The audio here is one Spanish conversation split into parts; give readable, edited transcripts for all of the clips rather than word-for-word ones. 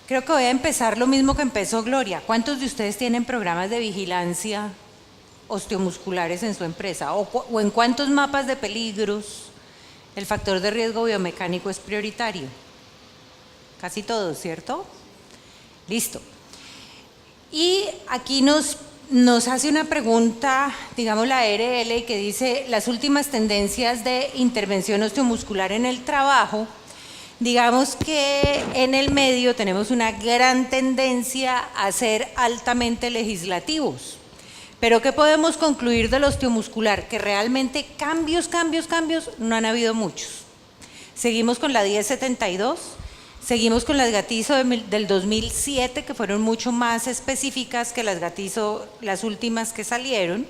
Creo que voy a empezar lo mismo que empezó Gloria. ¿Cuántos de ustedes tienen programas de vigilancia osteomusculares en su empresa? ¿O en cuántos mapas de peligros el factor de riesgo biomecánico es prioritario? Casi todos, ¿cierto? Listo. Y aquí nos hace una pregunta, digamos la ARL, que dice: las últimas tendencias de intervención osteomuscular en el trabajo. Digamos que en el medio tenemos una gran tendencia a ser altamente legislativos. Pero ¿qué podemos concluir del osteomuscular? Que realmente cambios no han habido muchos. Seguimos con la 1072, seguimos con las Gatizo del 2007, que fueron mucho más específicas que las Gatizo, las últimas que salieron.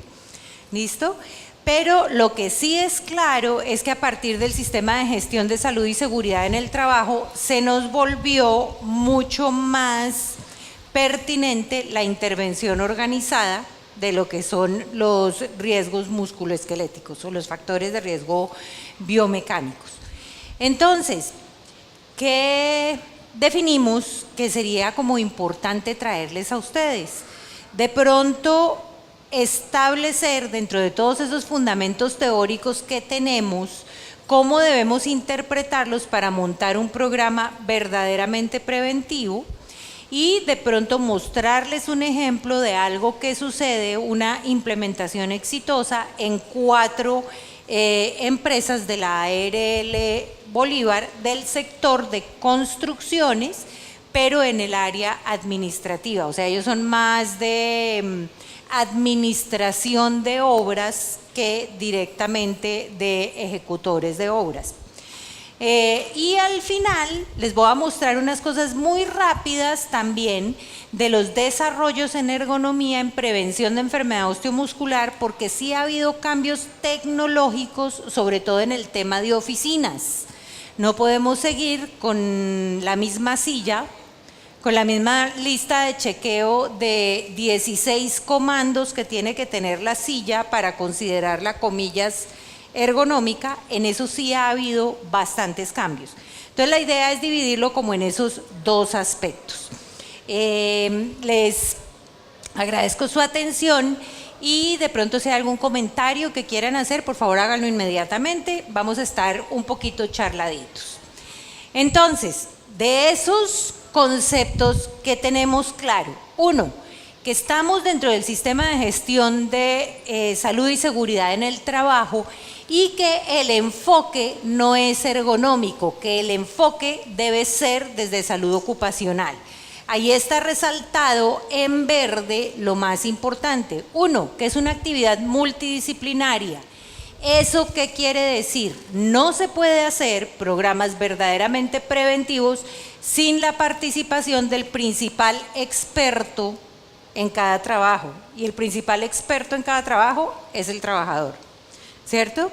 ¿Listo? Pero lo que sí es claro es que a partir del sistema de gestión de salud y seguridad en el trabajo se nos volvió mucho más pertinente la intervención organizada de lo que son los riesgos musculoesqueléticos o los factores de riesgo biomecánicos. Entonces, ¿qué definimos que sería como importante traerles a ustedes? De pronto, establecer dentro de todos esos fundamentos teóricos que tenemos, cómo debemos interpretarlos para montar un programa verdaderamente preventivo y de pronto mostrarles un ejemplo de algo que sucede, una implementación exitosa en 4 empresas de la ARL Bolívar del sector de construcciones, pero en el área administrativa. O sea, ellos son más de administración de obras que directamente de ejecutores de obras. Y al final les voy a mostrar unas cosas muy rápidas también de los desarrollos en ergonomía en prevención de enfermedad osteomuscular, porque sí ha habido cambios tecnológicos, sobre todo en el tema de oficinas. No podemos seguir con la misma silla, con la misma lista de chequeo de 16 comandos que tiene que tener la silla para considerarla, comillas, ergonómica. En eso sí ha habido bastantes cambios. Entonces la idea es dividirlo como en esos 2 aspectos. Les agradezco su atención y de pronto si hay algún comentario que quieran hacer, por favor háganlo inmediatamente. Vamos a estar un poquito charladitos. Entonces, de esos conceptos que tenemos claro: 1, que estamos dentro del sistema de gestión de salud y seguridad en el trabajo y que el enfoque no es ergonómico, que el enfoque debe ser desde salud ocupacional. Ahí está resaltado en verde lo más importante: 1, que es una actividad multidisciplinaria. ¿Eso qué quiere decir? No se puede hacer programas verdaderamente preventivos sin la participación del principal experto en cada trabajo. Y el principal experto en cada trabajo es el trabajador, ¿cierto?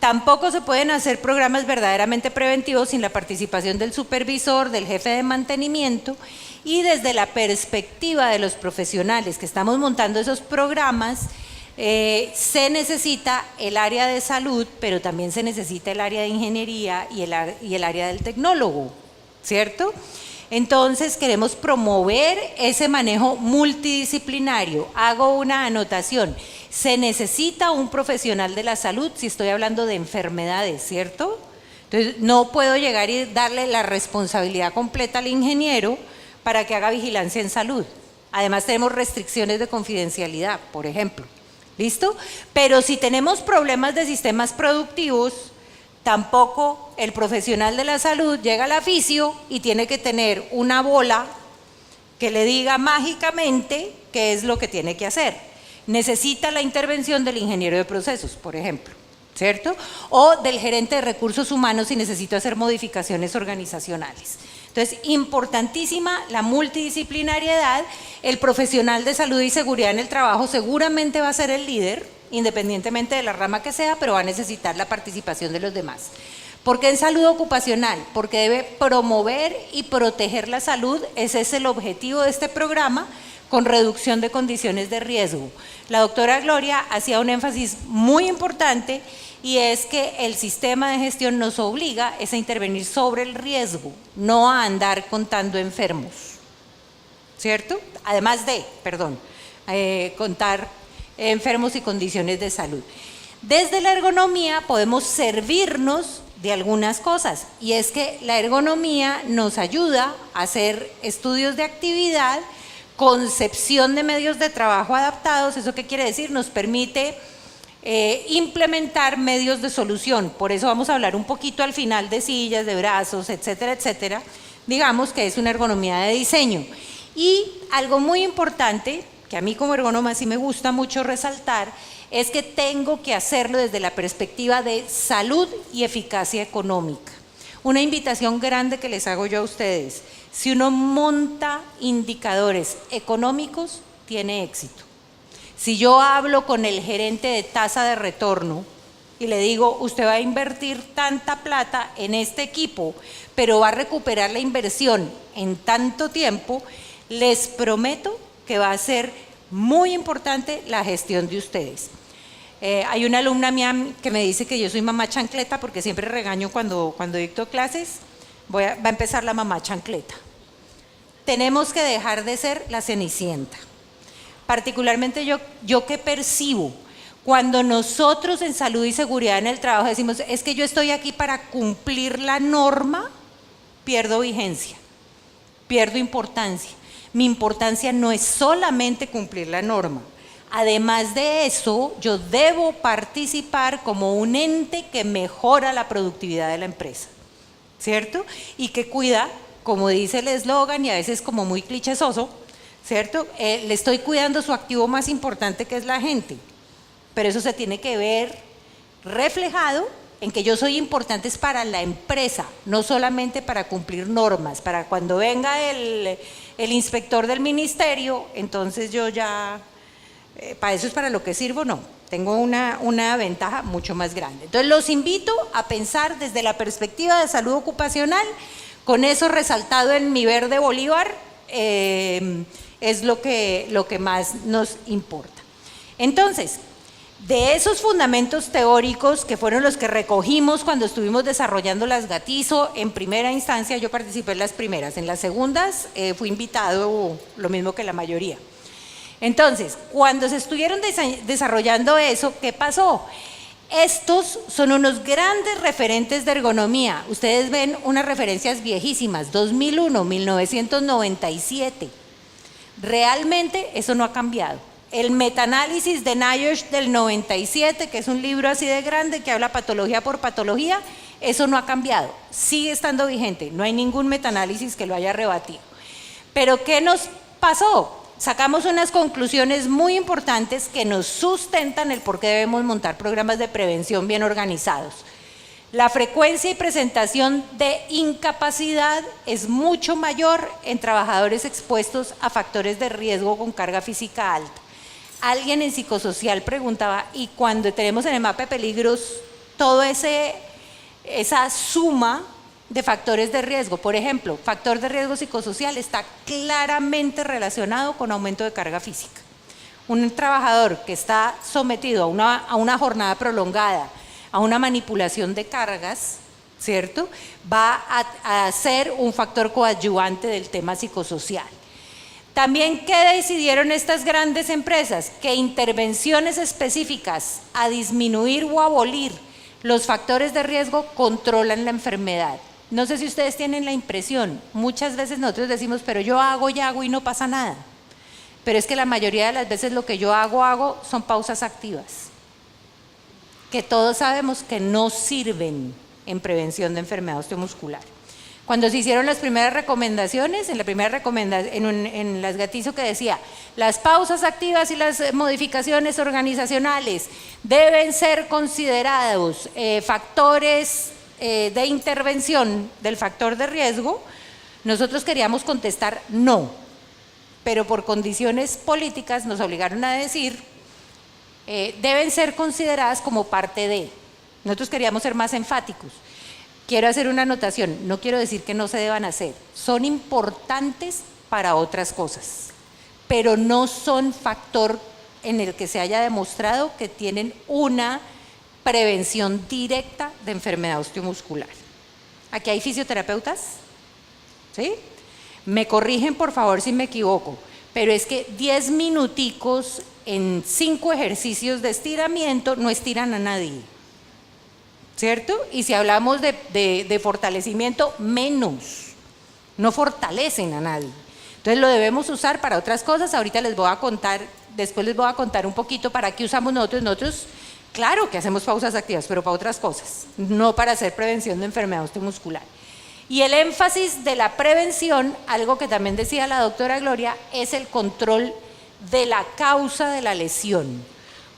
Tampoco se pueden hacer programas verdaderamente preventivos sin la participación del supervisor, del jefe de mantenimiento. Y desde la perspectiva de los profesionales que estamos montando esos programas, se necesita el área de salud, pero también se necesita el área de ingeniería y el área del tecnólogo, ¿cierto? Entonces queremos promover ese manejo multidisciplinario. Hago una anotación: se necesita un profesional de la salud si estoy hablando de enfermedades, ¿cierto? Entonces no puedo llegar y darle la responsabilidad completa al ingeniero para que haga vigilancia en salud. Además tenemos restricciones de confidencialidad, por ejemplo. ¿Listo? Pero si tenemos problemas de sistemas productivos, tampoco el profesional de la salud llega al fisio y tiene que tener una bola que le diga mágicamente qué es lo que tiene que hacer. Necesita la intervención del ingeniero de procesos, por ejemplo, ¿cierto? O del gerente de recursos humanos si necesito hacer modificaciones organizacionales. Entonces, importantísima la multidisciplinariedad. El profesional de salud y seguridad en el trabajo seguramente va a ser el líder, independientemente de la rama que sea, pero va a necesitar la participación de los demás. ¿Por qué en salud ocupacional? Porque debe promover y proteger la salud. Ese es el objetivo de este programa, con reducción de condiciones de riesgo. La doctora Gloria hacía un énfasis muy importante, y es que el sistema de gestión nos obliga a intervenir sobre el riesgo, no a andar contando enfermos, ¿cierto? Además de, perdón, contar enfermos y condiciones de salud. Desde la ergonomía podemos servirnos de algunas cosas, y es que la ergonomía nos ayuda a hacer estudios de actividad, concepción de medios de trabajo adaptados. ¿Eso qué quiere decir? Nos permite implementar medios de solución. Por eso vamos a hablar un poquito al final de sillas, de brazos, etcétera, etcétera. Digamos que es una ergonomía de diseño. Y algo muy importante, que a mí como ergonoma sí me gusta mucho resaltar, es que tengo que hacerlo desde la perspectiva de salud y eficacia económica. Una invitación grande que les hago yo a ustedes: si uno monta indicadores económicos, tiene éxito. Si yo hablo con el gerente de tasa de retorno y le digo, usted va a invertir tanta plata en este equipo, pero va a recuperar la inversión en tanto tiempo, les prometo que va a ser muy importante la gestión de ustedes. Hay una alumna mía que me dice que yo soy mamá chancleta porque siempre regaño cuando dicto clases. Va a empezar la mamá chancleta. Tenemos que dejar de ser la cenicienta. Particularmente yo que percibo, cuando nosotros en salud y seguridad en el trabajo decimos, es que yo estoy aquí para cumplir la norma, pierdo vigencia, pierdo importancia. Mi importancia no es solamente cumplir la norma. Además de eso, yo debo participar como un ente que mejora la productividad de la empresa, ¿cierto? Y que cuida, como dice el eslogan, y a veces como muy clichésoso, ¿cierto? Le estoy cuidando su activo más importante, que es la gente. Pero eso se tiene que ver reflejado en que yo soy importante para la empresa, no solamente para cumplir normas, para cuando venga el inspector del ministerio, entonces yo ya, para eso es para lo que sirvo. No, tengo una ventaja mucho más grande. Entonces los invito a pensar desde la perspectiva de salud ocupacional, con eso resaltado en mi verde Bolívar, es lo que más nos importa. Entonces, de esos fundamentos teóricos que fueron los que recogimos cuando estuvimos desarrollando las Gatizo, en primera instancia yo participé en las primeras, en las segundas fui invitado, lo mismo que la mayoría. Entonces, cuando se estuvieron desarrollando eso, ¿qué pasó? Estos son unos grandes referentes de ergonomía. Ustedes ven unas referencias viejísimas, 2001, 1997. Realmente eso no ha cambiado. El metaanálisis de NIOSH del 97, que es un libro así de grande que habla patología por patología, eso no ha cambiado, sigue estando vigente, no hay ningún metaanálisis que lo haya rebatido. Pero ¿qué nos pasó? Sacamos unas conclusiones muy importantes que nos sustentan el por qué debemos montar programas de prevención bien organizados. La frecuencia y presentación de incapacidad es mucho mayor en trabajadores expuestos a factores de riesgo con carga física alta. Alguien en psicosocial preguntaba, ¿y cuando tenemos en el mapa de peligros toda esa suma de factores de riesgo? Por ejemplo, factor de riesgo psicosocial está claramente relacionado con aumento de carga física. Un trabajador que está sometido a una jornada prolongada, a una manipulación de cargas, ¿cierto?, va a ser un factor coadyuvante del tema psicosocial. También, ¿qué decidieron estas grandes empresas? Que intervenciones específicas a disminuir o abolir los factores de riesgo controlan la enfermedad. No sé si ustedes tienen la impresión, muchas veces nosotros decimos, pero yo hago y hago y no pasa nada. Pero es que la mayoría de las veces lo que yo hago son pausas activas, que todos sabemos que no sirven en prevención de enfermedad osteomuscular. Cuando se hicieron las primeras recomendaciones, en las Gatizo, que decía, las pausas activas y las modificaciones organizacionales deben ser considerados factores de intervención del factor de riesgo, nosotros queríamos contestar no, pero por condiciones políticas nos obligaron a decir deben ser consideradas como parte de. Nosotros queríamos ser más enfáticos. Quiero hacer una anotación, no quiero decir que no se deban hacer, son importantes para otras cosas, pero no son factor en el que se haya demostrado que tienen una prevención directa de enfermedad osteomuscular. ¿Aquí hay fisioterapeutas? ¿Sí? Me corrigen por favor si me equivoco, pero es que 10 minuticos en 5 ejercicios de estiramiento no estiran a nadie, ¿cierto? Y si hablamos de fortalecimiento, menos, no fortalecen a nadie. Entonces lo debemos usar para otras cosas. Ahorita les voy a contar, después les voy a contar un poquito para qué usamos nosotros. Nosotros, claro que hacemos pausas activas, pero para otras cosas, no para hacer prevención de enfermedad osteomuscular. Y el énfasis de la prevención, algo que también decía la doctora Gloria, es el control de la causa de la lesión.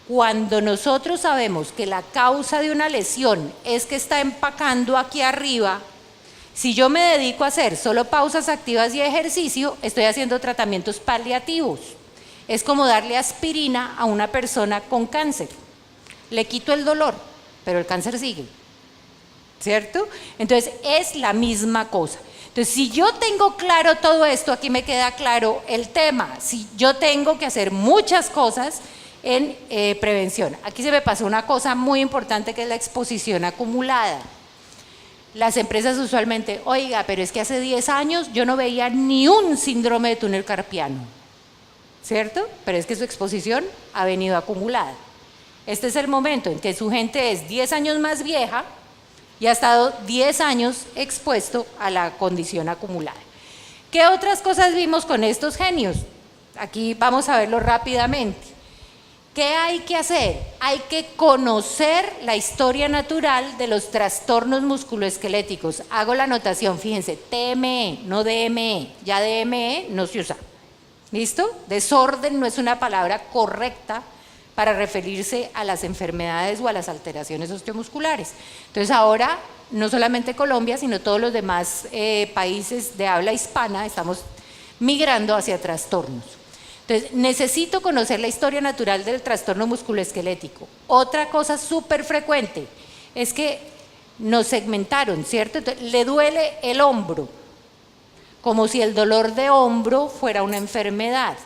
Cuando nosotros sabemos que la causa de una lesión es que está empacando aquí arriba, si yo me dedico a hacer solo pausas activas y ejercicio, estoy haciendo tratamientos paliativos. Es como darle aspirina a una persona con cáncer. Le quito el dolor, pero el cáncer sigue, ¿cierto? Entonces es la misma cosa. Entonces si yo tengo claro todo esto, aquí me queda claro el tema. Si yo tengo que hacer muchas cosas en prevención. Aquí se me pasó una cosa muy importante que es la exposición acumulada. Las empresas usualmente, oiga, pero es que hace 10 años yo no veía ni un síndrome de túnel carpiano, ¿cierto? Pero es que su exposición ha venido acumulada. Este es el momento en que su gente es 10 años más vieja y ha estado 10 años expuesto a la condición acumulada. ¿Qué otras cosas vimos con estos genios? Aquí vamos a verlo rápidamente. ¿Qué hay que hacer? Hay que conocer la historia natural de los trastornos musculoesqueléticos. Hago la anotación, fíjense, TME, no DME. Ya DME no se usa. ¿Listo? Desorden no es una palabra correcta para referirse a las enfermedades o a las alteraciones osteomusculares. Entonces ahora, no solamente Colombia, sino todos los demás países de habla hispana estamos migrando hacia trastornos. Entonces, necesito conocer la historia natural del trastorno musculoesquelético. Otra cosa súper frecuente es que nos segmentaron, ¿cierto? Entonces, le duele el hombro, como si el dolor de hombro fuera una enfermedad.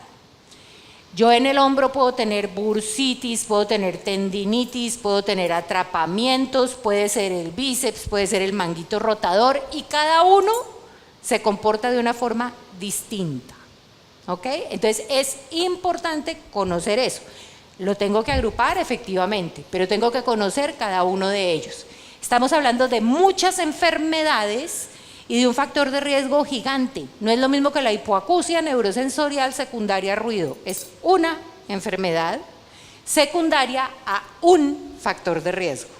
Yo en el hombro puedo tener bursitis, puedo tener tendinitis, puedo tener atrapamientos, puede ser el bíceps, puede ser el manguito rotador y cada uno se comporta de una forma distinta. ¿Ok? Entonces es importante conocer eso. Lo tengo que agrupar efectivamente, pero tengo que conocer cada uno de ellos. Estamos hablando de muchas enfermedades y de un factor de riesgo gigante. No es lo mismo que la hipoacusia neurosensorial secundaria a ruido. Es una enfermedad secundaria a un factor de riesgo.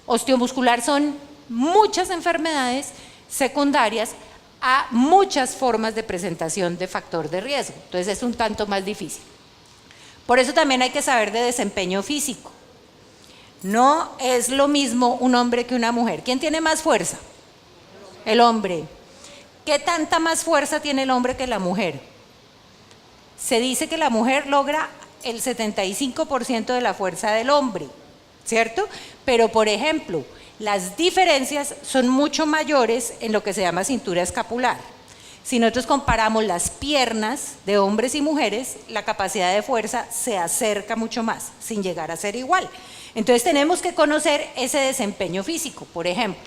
Osteomuscular son muchas enfermedades secundarias a muchas formas de presentación de factor de riesgo. Entonces es un tanto más difícil. Por eso también hay que saber de desempeño físico. No es lo mismo un hombre que una mujer. ¿Quién tiene más fuerza? El hombre. ¿Qué tanta más fuerza tiene el hombre que la mujer? Se dice que la mujer logra el 75% de la fuerza del hombre, ¿cierto? Pero por ejemplo, las diferencias son mucho mayores en lo que se llama cintura escapular. Si nosotros comparamos las piernas de hombres y mujeres, la capacidad de fuerza se acerca mucho más, sin llegar a ser igual. Entonces tenemos que conocer ese desempeño físico. Por ejemplo,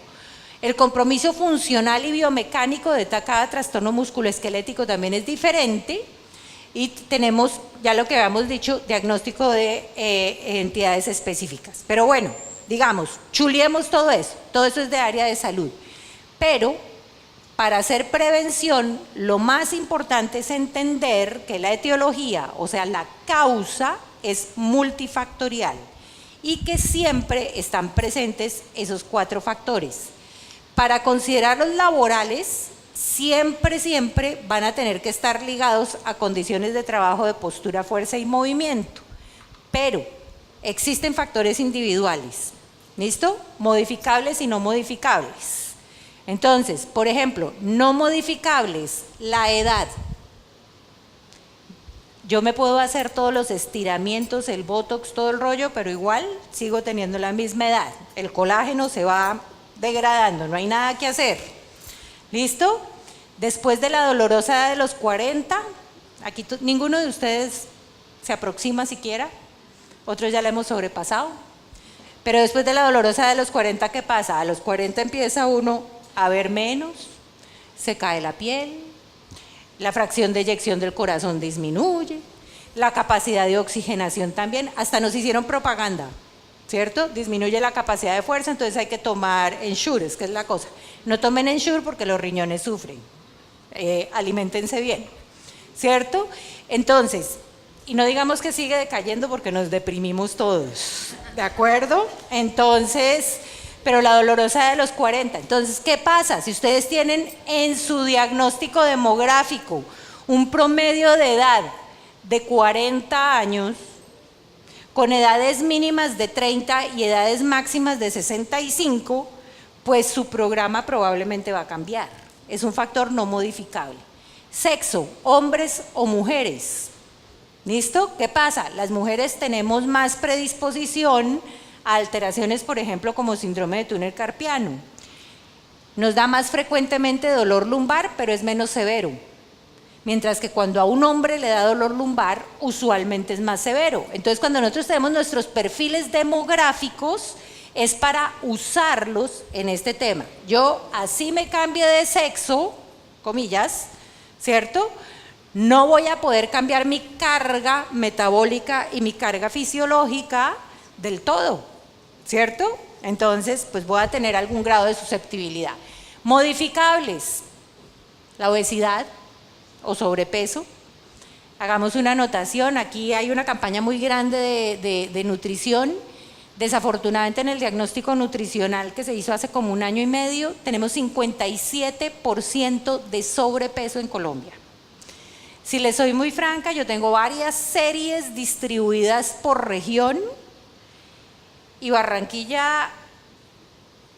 el compromiso funcional y biomecánico de cada trastorno musculoesquelético también es diferente. Y tenemos, ya lo que habíamos dicho, diagnóstico de entidades específicas. Pero bueno, digamos, chuleemos todo eso es de área de salud. Pero para hacer prevención, lo más importante es entender que la etiología, o sea, la causa es multifactorial y que siempre están presentes esos 4 factores. Para considerar los laborales, siempre van a tener que estar ligados a condiciones de trabajo de postura, fuerza y movimiento. Pero existen factores individuales, ¿listo? Modificables y no modificables. Entonces, por ejemplo, no modificables, la edad. Yo me puedo hacer todos los estiramientos, el botox, todo el rollo, pero igual sigo teniendo la misma edad. El colágeno se va degradando, no hay nada que hacer. ¿Listo? Después de la dolorosa edad de los 40, aquí ninguno de ustedes se aproxima siquiera, otros ya la hemos sobrepasado. Pero después de la dolorosa edad de los 40, ¿qué pasa? A los 40 empieza uno a ver menos, se cae la piel, la fracción de eyección del corazón disminuye, la capacidad de oxigenación también, hasta nos hicieron propaganda, ¿cierto? Disminuye la capacidad de fuerza, entonces hay que tomar Ensure, que es la cosa. No tomen Ensure porque los riñones sufren, aliméntense bien, ¿cierto? Entonces, y no digamos que sigue decayendo porque nos deprimimos todos, ¿de acuerdo? Entonces, pero la dolorosa de los 40. Entonces, ¿qué pasa? Si ustedes tienen en su diagnóstico demográfico un promedio de edad de 40 años, con edades mínimas de 30 y edades máximas de 65, pues su programa probablemente va a cambiar. Es un factor no modificable. Sexo, hombres o mujeres. ¿Listo? ¿Qué pasa? Las mujeres tenemos más predisposición a alteraciones, por ejemplo, como síndrome de túnel carpiano. Nos da más frecuentemente dolor lumbar, pero es menos severo. Mientras que cuando a un hombre le da dolor lumbar, usualmente es más severo. Entonces, cuando nosotros tenemos nuestros perfiles demográficos, es para usarlos en este tema. Yo, así me cambie de sexo, comillas, ¿cierto? No voy a poder cambiar mi carga metabólica y mi carga fisiológica del todo, ¿cierto? Entonces, pues voy a tener algún grado de susceptibilidad. Modificables, la obesidad o sobrepeso. Hagamos una anotación, aquí hay una campaña muy grande de nutrición. Desafortunadamente en el diagnóstico nutricional que se hizo hace como 1 año y medio, tenemos 57% de sobrepeso en Colombia. Si les soy muy franca, yo tengo varias series distribuidas por región y Barranquilla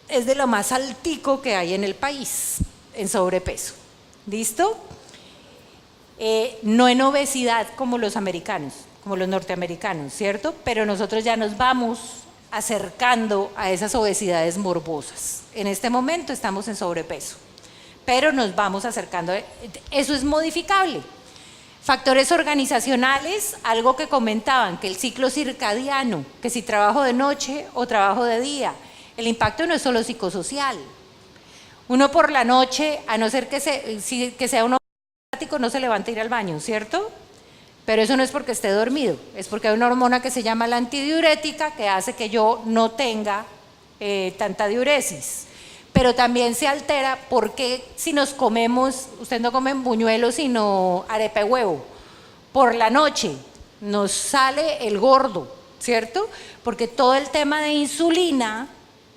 es de lo más altico que hay en el país en sobrepeso. ¿Listo? No en obesidad como los americanos, como los norteamericanos, ¿cierto? Pero nosotros ya nos vamos acercando a esas obesidades morbosas. En este momento estamos en sobrepeso, pero nos vamos acercando. Eso es modificable. Factores organizacionales, algo que comentaban, que el ciclo circadiano, que si trabajo de noche o trabajo de día, el impacto no es solo psicosocial. Uno por la noche, a no ser que sea uno no se levanta a ir al baño, ¿cierto? Pero eso no es porque esté dormido, es porque hay una hormona que se llama la antidiurética que hace que yo no tenga tanta diuresis. Pero también se altera porque si nos comemos, ustedes no comen buñuelos sino arepa de huevo, por la noche nos sale el gordo, ¿cierto? Porque todo el tema de insulina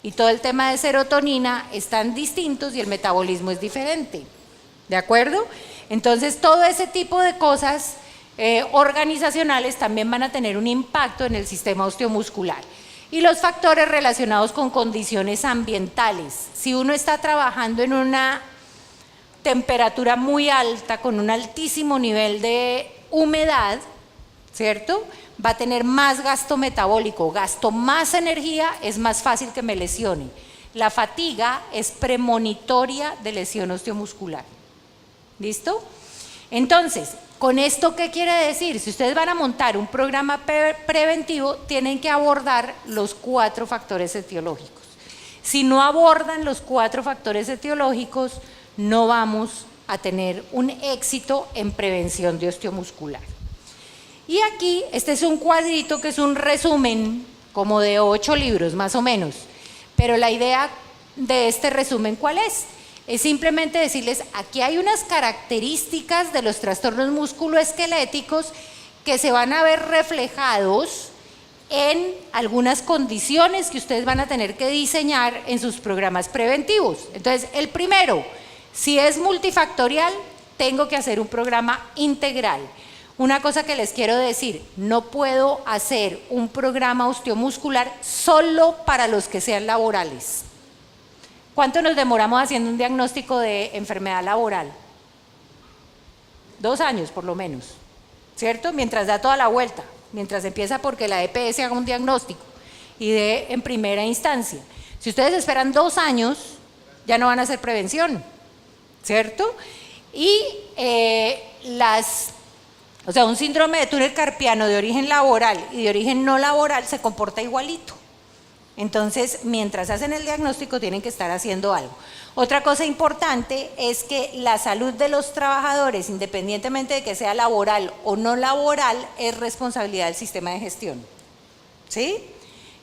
y todo el tema de serotonina están distintos y el metabolismo es diferente, ¿de acuerdo? Entonces todo ese tipo de cosas organizacionales también van a tener un impacto en el sistema osteomuscular. Y los factores relacionados con condiciones ambientales. Si uno está trabajando en una temperatura muy alta, con un altísimo nivel de humedad, ¿cierto? Va a tener más gasto metabólico, gasto más energía, es más fácil que me lesione. La fatiga es premonitoria de lesión osteomuscular. ¿Listo? Entonces, ¿con esto qué quiere decir? Si ustedes van a montar un programa preventivo, tienen que abordar los 4 factores etiológicos. Si no abordan los 4 factores etiológicos, no vamos a tener un éxito en prevención de osteomuscular. Y aquí, este es un cuadrito que es un resumen como de 8 libros más o menos, pero la idea de este resumen, ¿cuál es? Es simplemente decirles, aquí hay unas características de los trastornos musculoesqueléticos que se van a ver reflejados en algunas condiciones que ustedes van a tener que diseñar en sus programas preventivos. Entonces, el primero, si es multifactorial, tengo que hacer un programa integral. Una cosa que les quiero decir, no puedo hacer un programa osteomuscular solo para los que sean laborales. ¿Cuánto nos demoramos haciendo un diagnóstico de enfermedad laboral? 2 años por lo menos, ¿cierto? Mientras da toda la vuelta, mientras empieza porque la EPS haga un diagnóstico y dé en primera instancia. Si ustedes esperan 2 años, ya no van a hacer prevención, ¿cierto? Y un síndrome de túnel carpiano de origen laboral y de origen no laboral se comporta igualito. Entonces, mientras hacen el diagnóstico, tienen que estar haciendo algo. Otra cosa importante es que la salud de los trabajadores, independientemente de que sea laboral o no laboral, es responsabilidad del sistema de gestión. ¿Sí?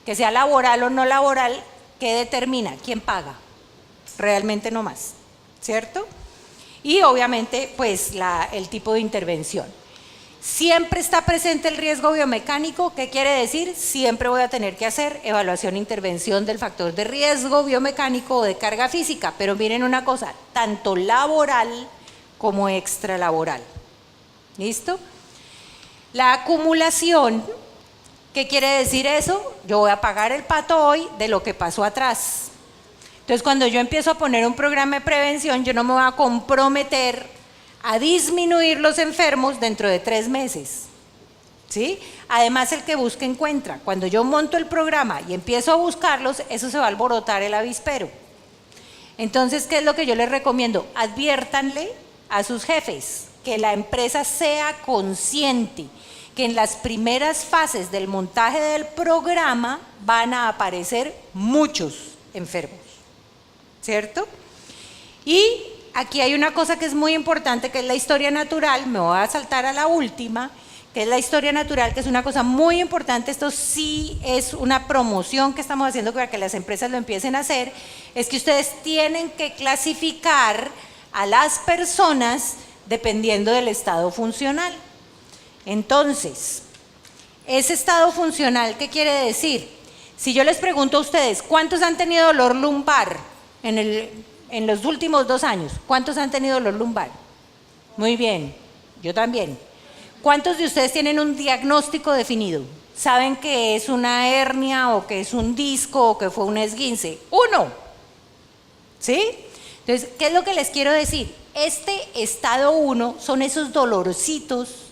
Que sea laboral o no laboral, ¿qué determina? ¿Quién paga? Realmente no más, ¿cierto? Y obviamente, pues, el tipo de intervención. Siempre está presente el riesgo biomecánico. ¿Qué quiere decir? Siempre voy a tener que hacer evaluación e intervención del factor de riesgo biomecánico o de carga física, pero miren una cosa, tanto laboral como extralaboral. ¿Listo? La acumulación, ¿qué quiere decir eso? Yo voy a pagar el pato hoy de lo que pasó atrás. Entonces, cuando yo empiezo a poner un programa de prevención, yo no me voy a comprometer a disminuir los enfermos dentro de 3 meses. ¿Sí? Además, el que busca encuentra. Cuando yo monto el programa y empiezo a buscarlos, eso se va a alborotar el avispero. Entonces, ¿qué es lo que yo les recomiendo? Adviértanle a sus jefes que la empresa sea consciente que en las primeras fases del montaje del programa van a aparecer muchos enfermos, ¿cierto? Y aquí hay una cosa que es muy importante, que es la historia natural. Me voy a saltar a la última, que es la historia natural, que es una cosa muy importante. Esto sí es una promoción que estamos haciendo para que las empresas lo empiecen a hacer. Es que ustedes tienen que clasificar a las personas dependiendo del estado funcional. Entonces, ese estado funcional, ¿qué quiere decir? Si yo les pregunto a ustedes, ¿cuántos han tenido dolor lumbar en los últimos 2 años? ¿Cuántos han tenido dolor lumbar? Muy bien, yo también. ¿Cuántos de ustedes tienen un diagnóstico definido? ¿Saben que es una hernia o que es un disco o que fue un esguince? 1. ¿Sí? Entonces, ¿qué es lo que les quiero decir? Este estado 1 son esos dolorcitos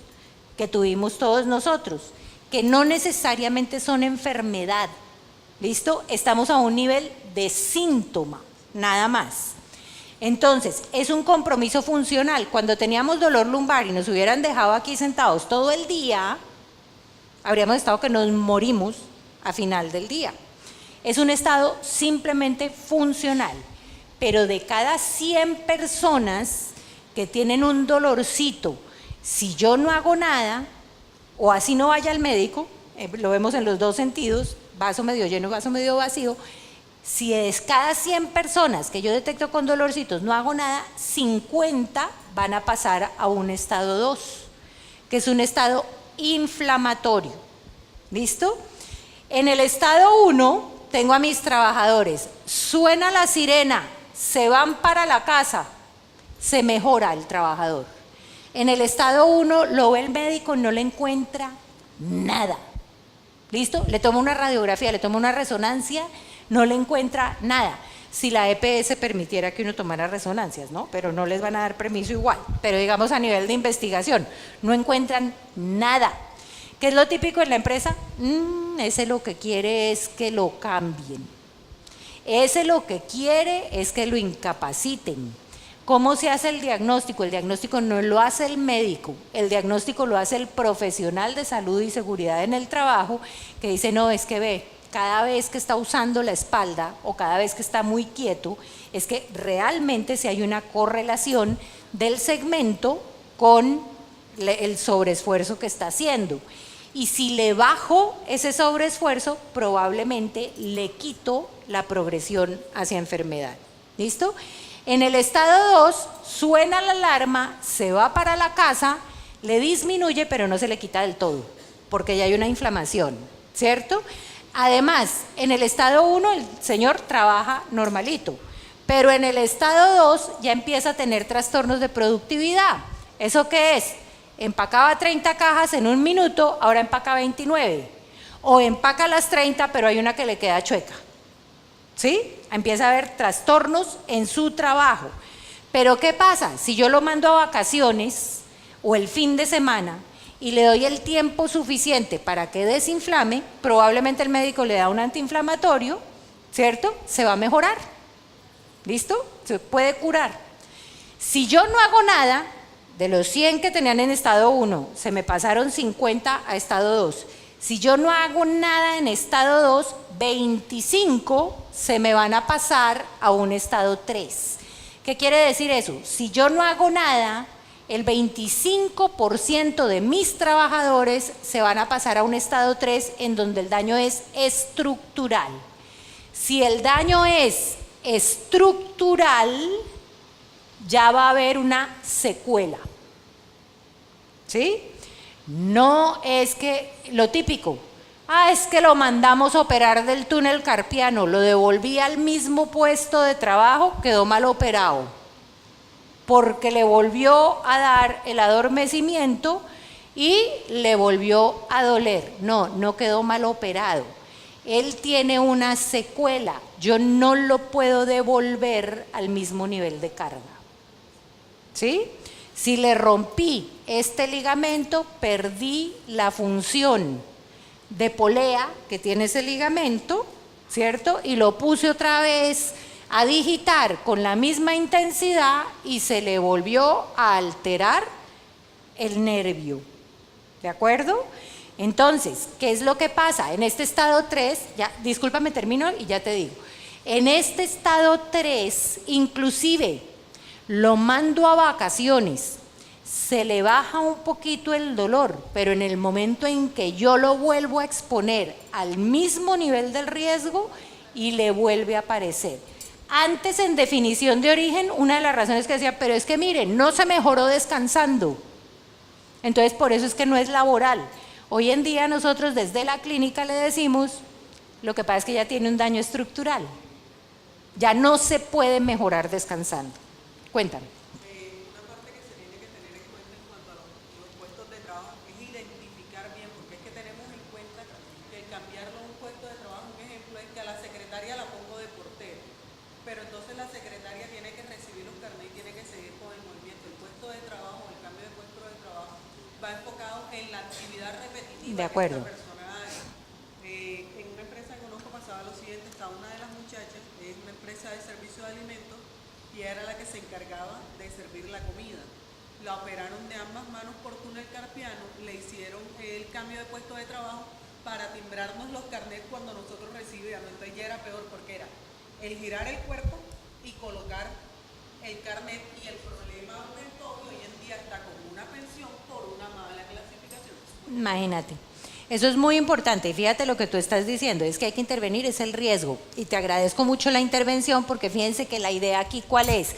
que tuvimos todos nosotros, que no necesariamente son enfermedad. ¿Listo? Estamos a un nivel de síntoma, nada más. Entonces, es un compromiso funcional. Cuando teníamos dolor lumbar y nos hubieran dejado aquí sentados todo el día, habríamos estado que nos morimos a final del día. Es un estado simplemente funcional, pero de cada 100 personas que tienen un dolorcito, si yo no hago nada, o así no vaya al médico, lo vemos en los 2 sentidos, vaso medio lleno, vaso medio vacío. Si es cada 100 personas que yo detecto con dolorcitos no hago nada, 50 van a pasar a un estado 2, que es un estado inflamatorio. ¿Listo? En el estado 1 tengo a mis trabajadores, suena la sirena, se van para la casa, se mejora el trabajador. En el estado 1 lo ve el médico, no le encuentra nada. ¿Listo? Le toma una radiografía, le toma una resonancia, no le encuentra nada. Si la EPS permitiera que uno tomara resonancias, ¿no? Pero no les van a dar permiso igual. Pero digamos a nivel de investigación, no encuentran nada. ¿Qué es lo típico en la empresa? Ese lo que quiere es que lo cambien. Ese lo que quiere es que lo incapaciten. ¿Cómo se hace el diagnóstico? El diagnóstico no lo hace el médico, el diagnóstico lo hace el profesional de salud y seguridad en el trabajo, que dice, no, es que ve, cada vez que está usando la espalda o cada vez que está muy quieto, es que realmente si hay una correlación del segmento con el sobreesfuerzo que está haciendo. Y si le bajo ese sobreesfuerzo, probablemente le quito la progresión hacia enfermedad. ¿Listo? En el estado 2 suena la alarma, se va para la casa, le disminuye, pero no se le quita del todo, porque ya hay una inflamación, ¿cierto? Además, en el estado 1 el señor trabaja normalito, pero en el estado 2 ya empieza a tener trastornos de productividad. ¿Eso qué es? Empacaba 30 cajas en 1 minuto, ahora empaca 29. O empaca las 30, pero hay una que le queda chueca. ¿Sí? Empieza a haber trastornos en su trabajo. Pero ¿qué pasa? Si yo lo mando a vacaciones o el fin de semana y le doy el tiempo suficiente para que desinflame, probablemente el médico le da un antiinflamatorio, ¿cierto? Se va a mejorar. ¿Listo? Se puede curar. Si yo no hago nada, de los 100 que tenían en estado 1, se me pasaron 50 a estado 2. Si yo no hago nada en estado 2, 25 se me van a pasar a un estado 3. ¿Qué quiere decir eso? Si yo no hago nada, el 25% de mis trabajadores se van a pasar a un estado 3 en donde el daño es estructural. Si el daño es estructural, ya va a haber una secuela. ¿Sí? No es que, lo típico, es que lo mandamos a operar del túnel carpiano, lo devolví al mismo puesto de trabajo, quedó mal operado, porque le volvió a dar el adormecimiento y le volvió a doler. No, no quedó mal operado. Él tiene una secuela, yo no lo puedo devolver al mismo nivel de carga. ¿Sí? Si le rompí este ligamento, perdí la función de polea que tiene ese ligamento, ¿cierto? Y lo puse otra vez a digitar con la misma intensidad y se le volvió a alterar el nervio. ¿De acuerdo? Entonces, ¿qué es lo que pasa? En este estado 3, ya, discúlpame, termino y ya te digo. En este estado 3, inclusive, lo mando a vacaciones, se le baja un poquito el dolor, pero en el momento en que yo lo vuelvo a exponer al mismo nivel del riesgo y le vuelve a aparecer. Antes, en definición de origen, una de las razones que decía, pero es que miren, no se mejoró descansando. Entonces, por eso es que no es laboral. Hoy en día nosotros desde la clínica le decimos, lo que pasa es que ya tiene un daño estructural. Ya no se puede mejorar descansando. Cuéntame. Una parte que se tiene que tener en cuenta en cuanto a los puestos de trabajo es identificar bien, porque es que tenemos en cuenta que cambiarlo a un puesto de trabajo, un ejemplo es que a la secretaria la pongo de portero, pero entonces la secretaria tiene que recibir los carnets y tiene que seguir con el movimiento. El puesto de trabajo, el cambio de puesto de trabajo va enfocado en la actividad repetitiva. De acuerdo. Que esta persona haga. En una empresa que conozco pasaba lo siguiente, estaba una de las muchachas, es una empresa de servicio de alimentos, y era la que se encargaba de servir la comida. La operaron de ambas manos por túnel carpiano, le hicieron el cambio de puesto de trabajo para timbrarnos los carnets cuando nosotros recibíamos. Entonces ya era peor porque era el girar el cuerpo y colocar el carnet, y el problema aumentó y hoy en día está con una pensión por una mala clasificación. Imagínate. Eso es muy importante, y fíjate lo que tú estás diciendo, es que hay que intervenir, es el riesgo, y te agradezco mucho la intervención porque fíjense que la idea aquí ¿cuál es?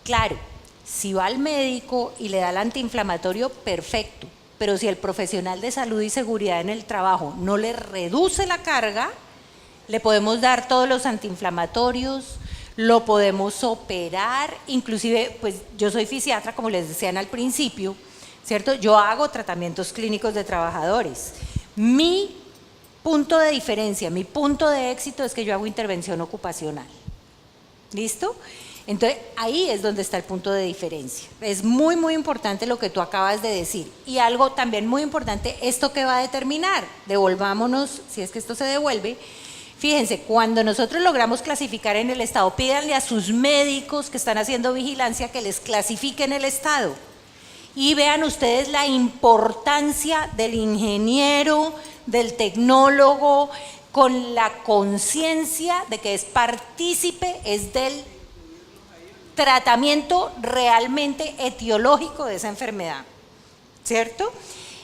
Claro, si va al médico y le da el antiinflamatorio, perfecto, pero si el profesional de salud y seguridad en el trabajo no le reduce la carga, le podemos dar todos los antiinflamatorios, lo podemos operar, inclusive, pues yo soy fisiatra, como les decían al principio, ¿cierto? Yo hago tratamientos clínicos de trabajadores. Mi punto de diferencia, mi punto de éxito es que yo hago intervención ocupacional. ¿Listo? Entonces, ahí es donde está el punto de diferencia. Es muy, muy importante lo que tú acabas de decir. Y algo también muy importante, ¿esto qué va a determinar? Devolvámonos, si es que esto se devuelve. Fíjense, cuando nosotros logramos clasificar en el estado, pídanle a sus médicos que están haciendo vigilancia que les clasifiquen el estado. Y vean ustedes la importancia del ingeniero, del tecnólogo, con la conciencia de que es partícipe, es del tratamiento realmente etiológico de esa enfermedad, ¿cierto?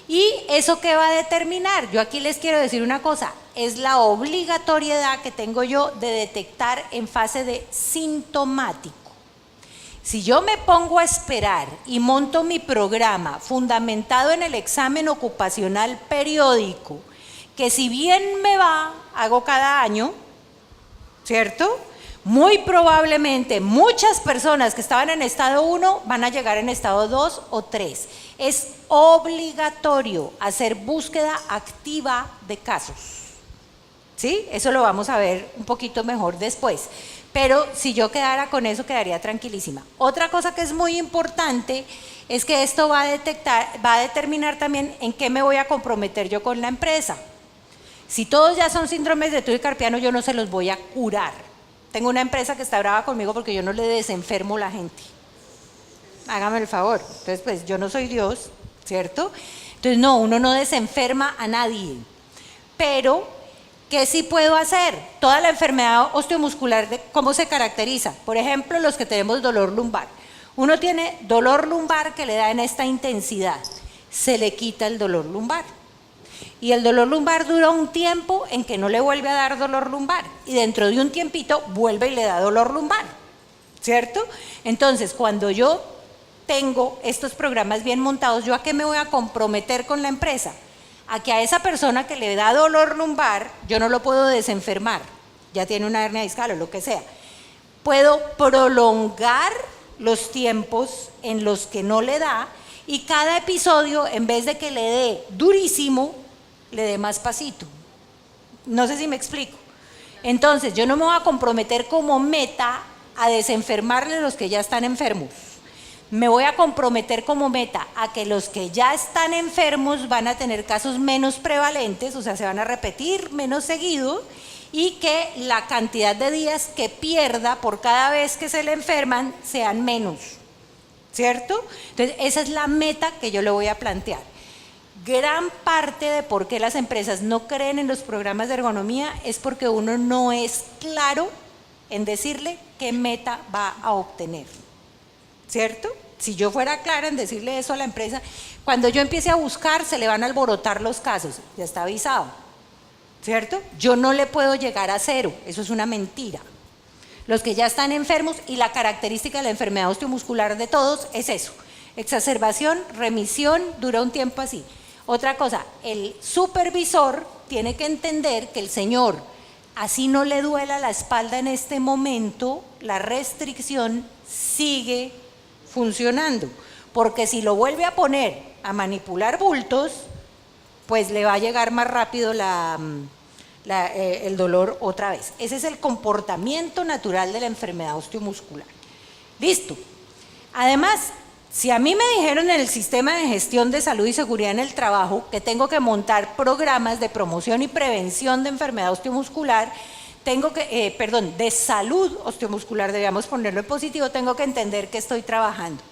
¿Y eso qué va a determinar? Yo aquí les quiero decir una cosa, es la obligatoriedad que tengo yo de detectar en fase de sintomático. Si yo me pongo a esperar y monto mi programa fundamentado en el examen ocupacional periódico, que si bien me va, hago cada año, ¿cierto? Muy probablemente muchas personas que estaban en estado 1 van a llegar en estado 2 o 3. Es obligatorio hacer búsqueda activa de casos. ¿Sí? Eso lo vamos a ver un poquito mejor después. Pero si yo quedara con eso, quedaría tranquilísima. Otra cosa que es muy importante es que esto va a determinar también en qué me voy a comprometer yo con la empresa. Si todos ya son síndromes de túnel carpiano, yo no se los voy a curar. Tengo una empresa que está brava conmigo porque yo no le desenfermo a la gente. Hágame el favor. Entonces, pues yo no soy Dios, ¿cierto? Entonces, no, uno no desenferma a nadie. pero ¿qué sí puedo hacer? Toda la enfermedad osteomuscular, ¿cómo se caracteriza? Por ejemplo, los que tenemos dolor lumbar. Uno tiene dolor lumbar que le da en esta intensidad, se le quita el dolor lumbar. Y el dolor lumbar dura un tiempo en que no le vuelve a dar dolor lumbar. Y dentro de un tiempito vuelve y le da dolor lumbar, ¿cierto? Entonces, cuando yo tengo estos programas bien montados, ¿yo a qué me voy a comprometer con la empresa? A que a esa persona que le da dolor lumbar, yo no lo puedo desenfermar, ya tiene una hernia discal o lo que sea. Puedo prolongar los tiempos en los que no le da, y cada episodio, en vez de que le dé durísimo, le dé más pasito. No sé si me explico. Entonces, yo no me voy a comprometer como meta a desenfermarle los que ya están enfermos. Me voy a comprometer como meta a que los que ya están enfermos van a tener casos menos prevalentes, o sea, se van a repetir menos seguido, y que la cantidad de días que pierda por cada vez que se le enferman sean menos, ¿cierto? Entonces, esa es la meta que yo le voy a plantear. Gran parte de por qué las empresas no creen en los programas de ergonomía es porque uno no es claro en decirle qué meta va a obtener, ¿cierto? Si yo fuera clara en decirle eso a la empresa, cuando yo empiece a buscar se le van a alborotar los casos, ya está avisado, ¿cierto? Yo no le puedo llegar a cero, eso es una mentira. Los que ya están enfermos, y la característica de la enfermedad osteomuscular de todos es eso, exacerbación, remisión, dura un tiempo así. Otra cosa, el supervisor tiene que entender que el señor, así no le duela la espalda en este momento, la restricción sigue funcionando, porque si lo vuelve a poner a manipular bultos, pues le va a llegar más rápido el dolor otra vez. Ese es el comportamiento natural de la enfermedad osteomuscular. Listo. Además, si a mí me dijeron en el sistema de gestión de salud y seguridad en el trabajo que tengo que montar programas de promoción y prevención de enfermedad osteomuscular, de salud osteomuscular, debíamos ponerlo en positivo, tengo que entender que estoy trabajando.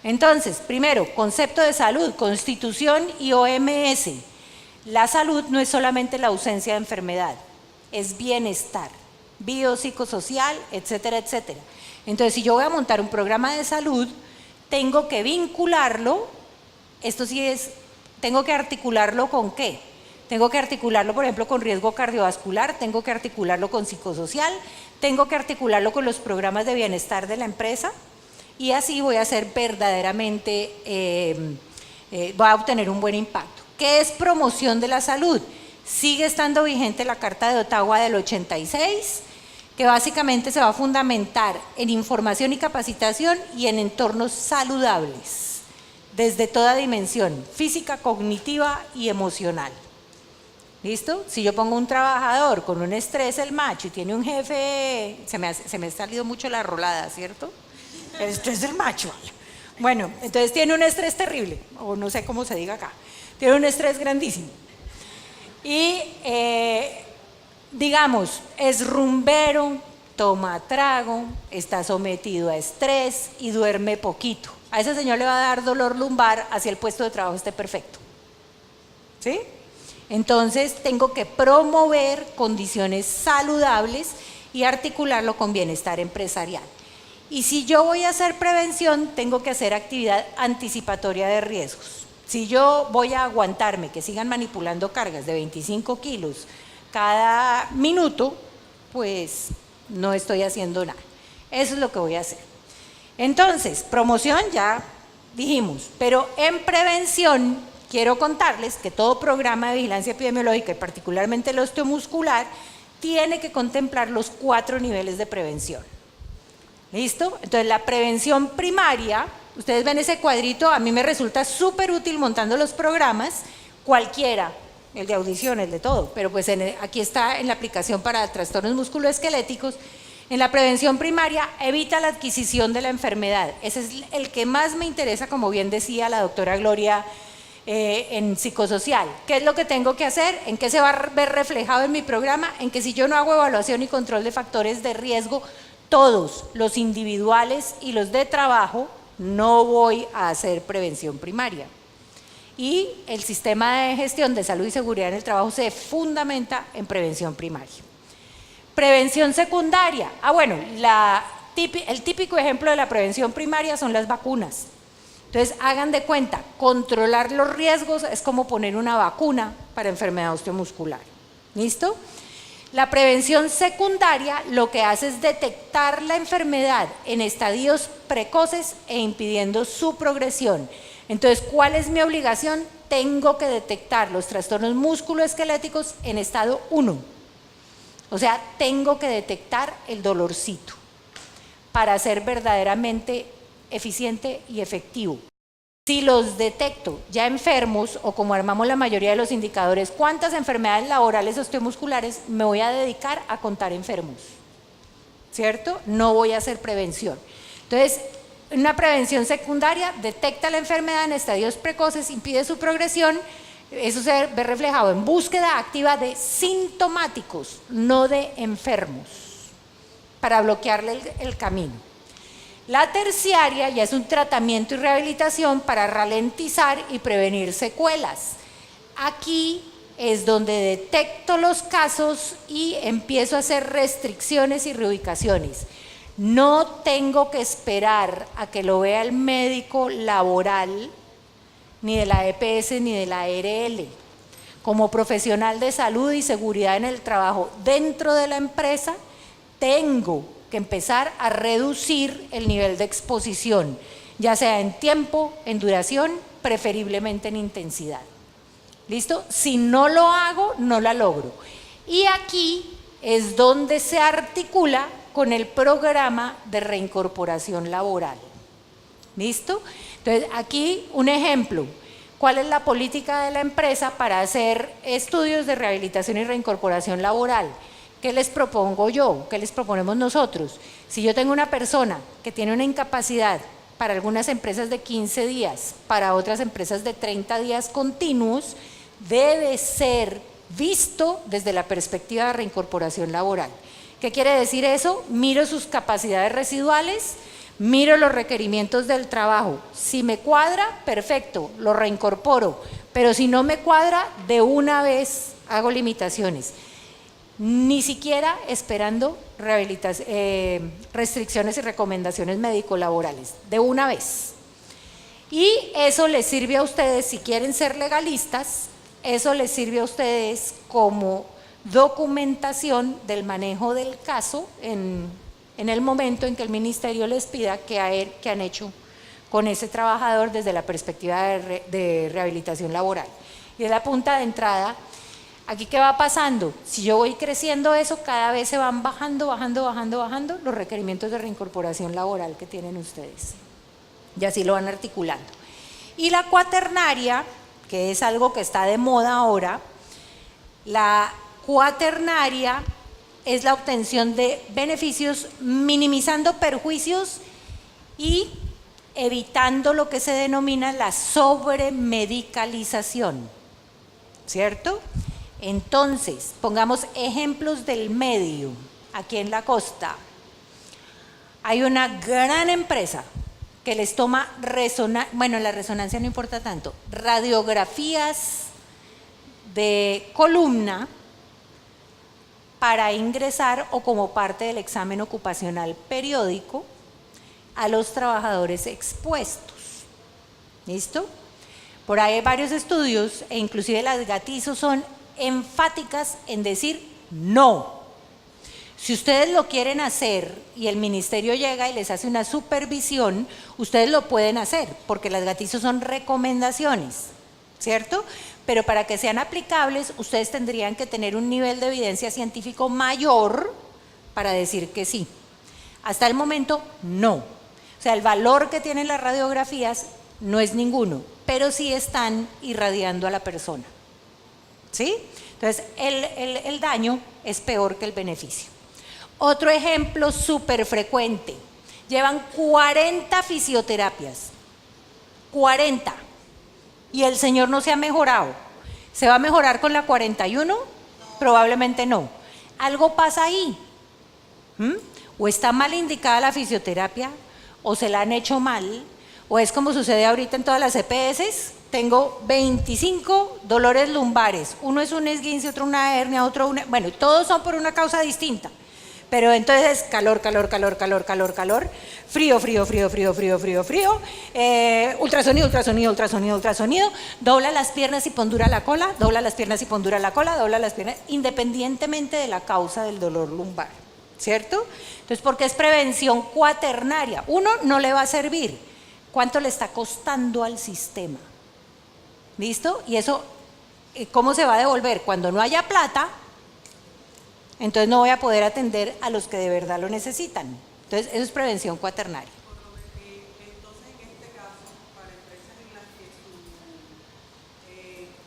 Entonces, primero, concepto de salud, Constitución y OMS. La salud no es solamente la ausencia de enfermedad, es bienestar, biopsicosocial, etcétera, etcétera. Entonces, si yo voy a montar un programa de salud, tengo que vincularlo, tengo que articularlo ¿con qué? Tengo que articularlo, por ejemplo, con riesgo cardiovascular, tengo que articularlo con psicosocial, tengo que articularlo con los programas de bienestar de la empresa, y así voy a hacer verdaderamente, voy a obtener un buen impacto. ¿Qué es promoción de la salud? Sigue estando vigente la Carta de Ottawa del 86, que básicamente se va a fundamentar en información y capacitación y en entornos saludables, desde toda dimensión, física, cognitiva y emocional. ¿Listo? Si yo pongo un trabajador con un estrés, el macho, y tiene un jefe, se me ha salido mucho la rolada, ¿cierto? El estrés del macho. Bueno, entonces tiene un estrés terrible, o no sé cómo se diga acá, tiene un estrés grandísimo. Y digamos, es rumbero, toma trago, está sometido a estrés y duerme poquito. A ese señor le va a dar dolor lumbar hacia el puesto de trabajo esté perfecto. ¿Sí? Entonces tengo que promover condiciones saludables y articularlo con bienestar empresarial. Y si yo voy a hacer prevención, tengo que hacer actividad anticipatoria de riesgos. Si yo voy a aguantarme que sigan manipulando cargas de 25 kilos cada minuto, pues no estoy haciendo nada. Eso es lo que voy a hacer. Entonces, promoción ya dijimos, pero en prevención quiero contarles que todo programa de vigilancia epidemiológica, y particularmente el osteomuscular, tiene que contemplar los 4 niveles de prevención. ¿Listo? Entonces, la prevención primaria, ustedes ven ese cuadrito, a mí me resulta súper útil montando los programas, cualquiera, el de audición, el de todo, pero pues aquí está en la aplicación para trastornos musculoesqueléticos. En la prevención primaria, evita la adquisición de la enfermedad. Ese es el que más me interesa, como bien decía la doctora Gloria, en psicosocial. ¿Qué es lo que tengo que hacer? ¿En qué se va a ver reflejado en mi programa? En que si yo no hago evaluación y control de factores de riesgo, todos los individuales y los de trabajo, no voy a hacer prevención primaria. Y el sistema de gestión de salud y seguridad en el trabajo se fundamenta en prevención primaria. Prevención secundaria. Bueno, el típico ejemplo de la prevención primaria son las vacunas. Entonces, hagan de cuenta, controlar los riesgos es como poner una vacuna para enfermedad osteomuscular. ¿Listo? La prevención secundaria lo que hace es detectar la enfermedad en estadios precoces e impidiendo su progresión. Entonces, ¿cuál es mi obligación? Tengo que detectar los trastornos musculoesqueléticos en estado 1. O sea, tengo que detectar el dolorcito para ser verdaderamente eficiente y efectivo. Si los detecto ya enfermos, o como armamos la mayoría de los indicadores, ¿cuántas enfermedades laborales osteomusculares? Me voy a dedicar a contar enfermos, ¿cierto? No voy a hacer prevención. Entonces, una prevención secundaria detecta la enfermedad en estadios precoces, impide su progresión. Eso se ve reflejado en búsqueda activa de sintomáticos, no de enfermos, para bloquearle el camino. La terciaria ya es un tratamiento y rehabilitación para ralentizar y prevenir secuelas. Aquí es donde detecto los casos y empiezo a hacer restricciones y reubicaciones. No tengo que esperar a que lo vea el médico laboral, ni de la EPS ni de la ARL. Como profesional de salud y seguridad en el trabajo dentro de la empresa, tengo que empezar a reducir el nivel de exposición, ya sea en tiempo, en duración, preferiblemente en intensidad. ¿Listo? Si no lo hago, no la logro. Y aquí es donde se articula con el programa de reincorporación laboral. ¿Listo? Entonces, aquí un ejemplo. ¿Cuál es la política de la empresa para hacer estudios de rehabilitación y reincorporación laboral? ¿Qué les propongo yo? ¿Qué les proponemos nosotros? Si yo tengo una persona que tiene una incapacidad para algunas empresas de 15 días, para otras empresas de 30 días continuos, debe ser visto desde la perspectiva de reincorporación laboral. ¿Qué quiere decir eso? Miro sus capacidades residuales, miro los requerimientos del trabajo. Si me cuadra, perfecto, lo reincorporo, pero si no me cuadra, de una vez hago limitaciones. Ni siquiera esperando restricciones y recomendaciones médico-laborales, de una vez. Y eso les sirve a ustedes, si quieren ser legalistas, eso les sirve a ustedes como documentación del manejo del caso en el momento en que el ministerio les pida qué han hecho con ese trabajador desde la perspectiva de rehabilitación laboral. Y de la punta de entrada, aquí ¿qué va pasando? Si yo voy creciendo eso, cada vez se van bajando los requerimientos de reincorporación laboral que tienen ustedes. Y así lo van articulando. Y la cuaternaria, que es algo que está de moda ahora, la cuaternaria es la obtención de beneficios minimizando perjuicios y evitando lo que se denomina la sobremedicalización, ¿cierto? Entonces, pongamos ejemplos del medio. Aquí en la costa hay una gran empresa que les toma la resonancia no importa tanto, radiografías de columna para ingresar o como parte del examen ocupacional periódico a los trabajadores expuestos. ¿Listo? Por ahí hay varios estudios e inclusive las Gatizo son enfáticas en decir no. Si ustedes lo quieren hacer y el ministerio llega y les hace una supervisión, ustedes lo pueden hacer porque las Gatizo son recomendaciones, ¿cierto? Pero para que sean aplicables, ustedes tendrían que tener un nivel de evidencia científico mayor para decir que sí. Hasta el momento, no. O sea, el valor que tienen las radiografías no es ninguno, pero sí están irradiando a la persona. ¿Sí? Entonces, el daño es peor que el beneficio. Otro ejemplo súper frecuente. Llevan 40 fisioterapias. 40. Y el señor no se ha mejorado. ¿Se va a mejorar con la 41? Probablemente no. Algo pasa ahí. O está mal indicada la fisioterapia, o se la han hecho mal, O es como sucede ahorita en todas las EPS, tengo 25 dolores lumbares, uno es un esguince, otro una hernia, otro una, bueno, todos son por una causa distinta. Pero entonces calor, calor, calor, calor, calor, calor, frío, frío, frío, frío, frío, frío, frío, ultrasonido, ultrasonido, ultrasonido, ultrasonido, dobla las piernas y pondura la cola, dobla las piernas y pondura la cola, dobla las piernas, independientemente de la causa del dolor lumbar, ¿cierto? Entonces, porque es prevención cuaternaria, uno no le va a servir, ¿cuánto le está costando al sistema? ¿Listo? Y eso, ¿cómo se va a devolver? Cuando no haya plata, entonces no voy a poder atender a los que de verdad lo necesitan. Entonces, eso es prevención cuaternaria. Entonces, en este caso, para empresas en las que su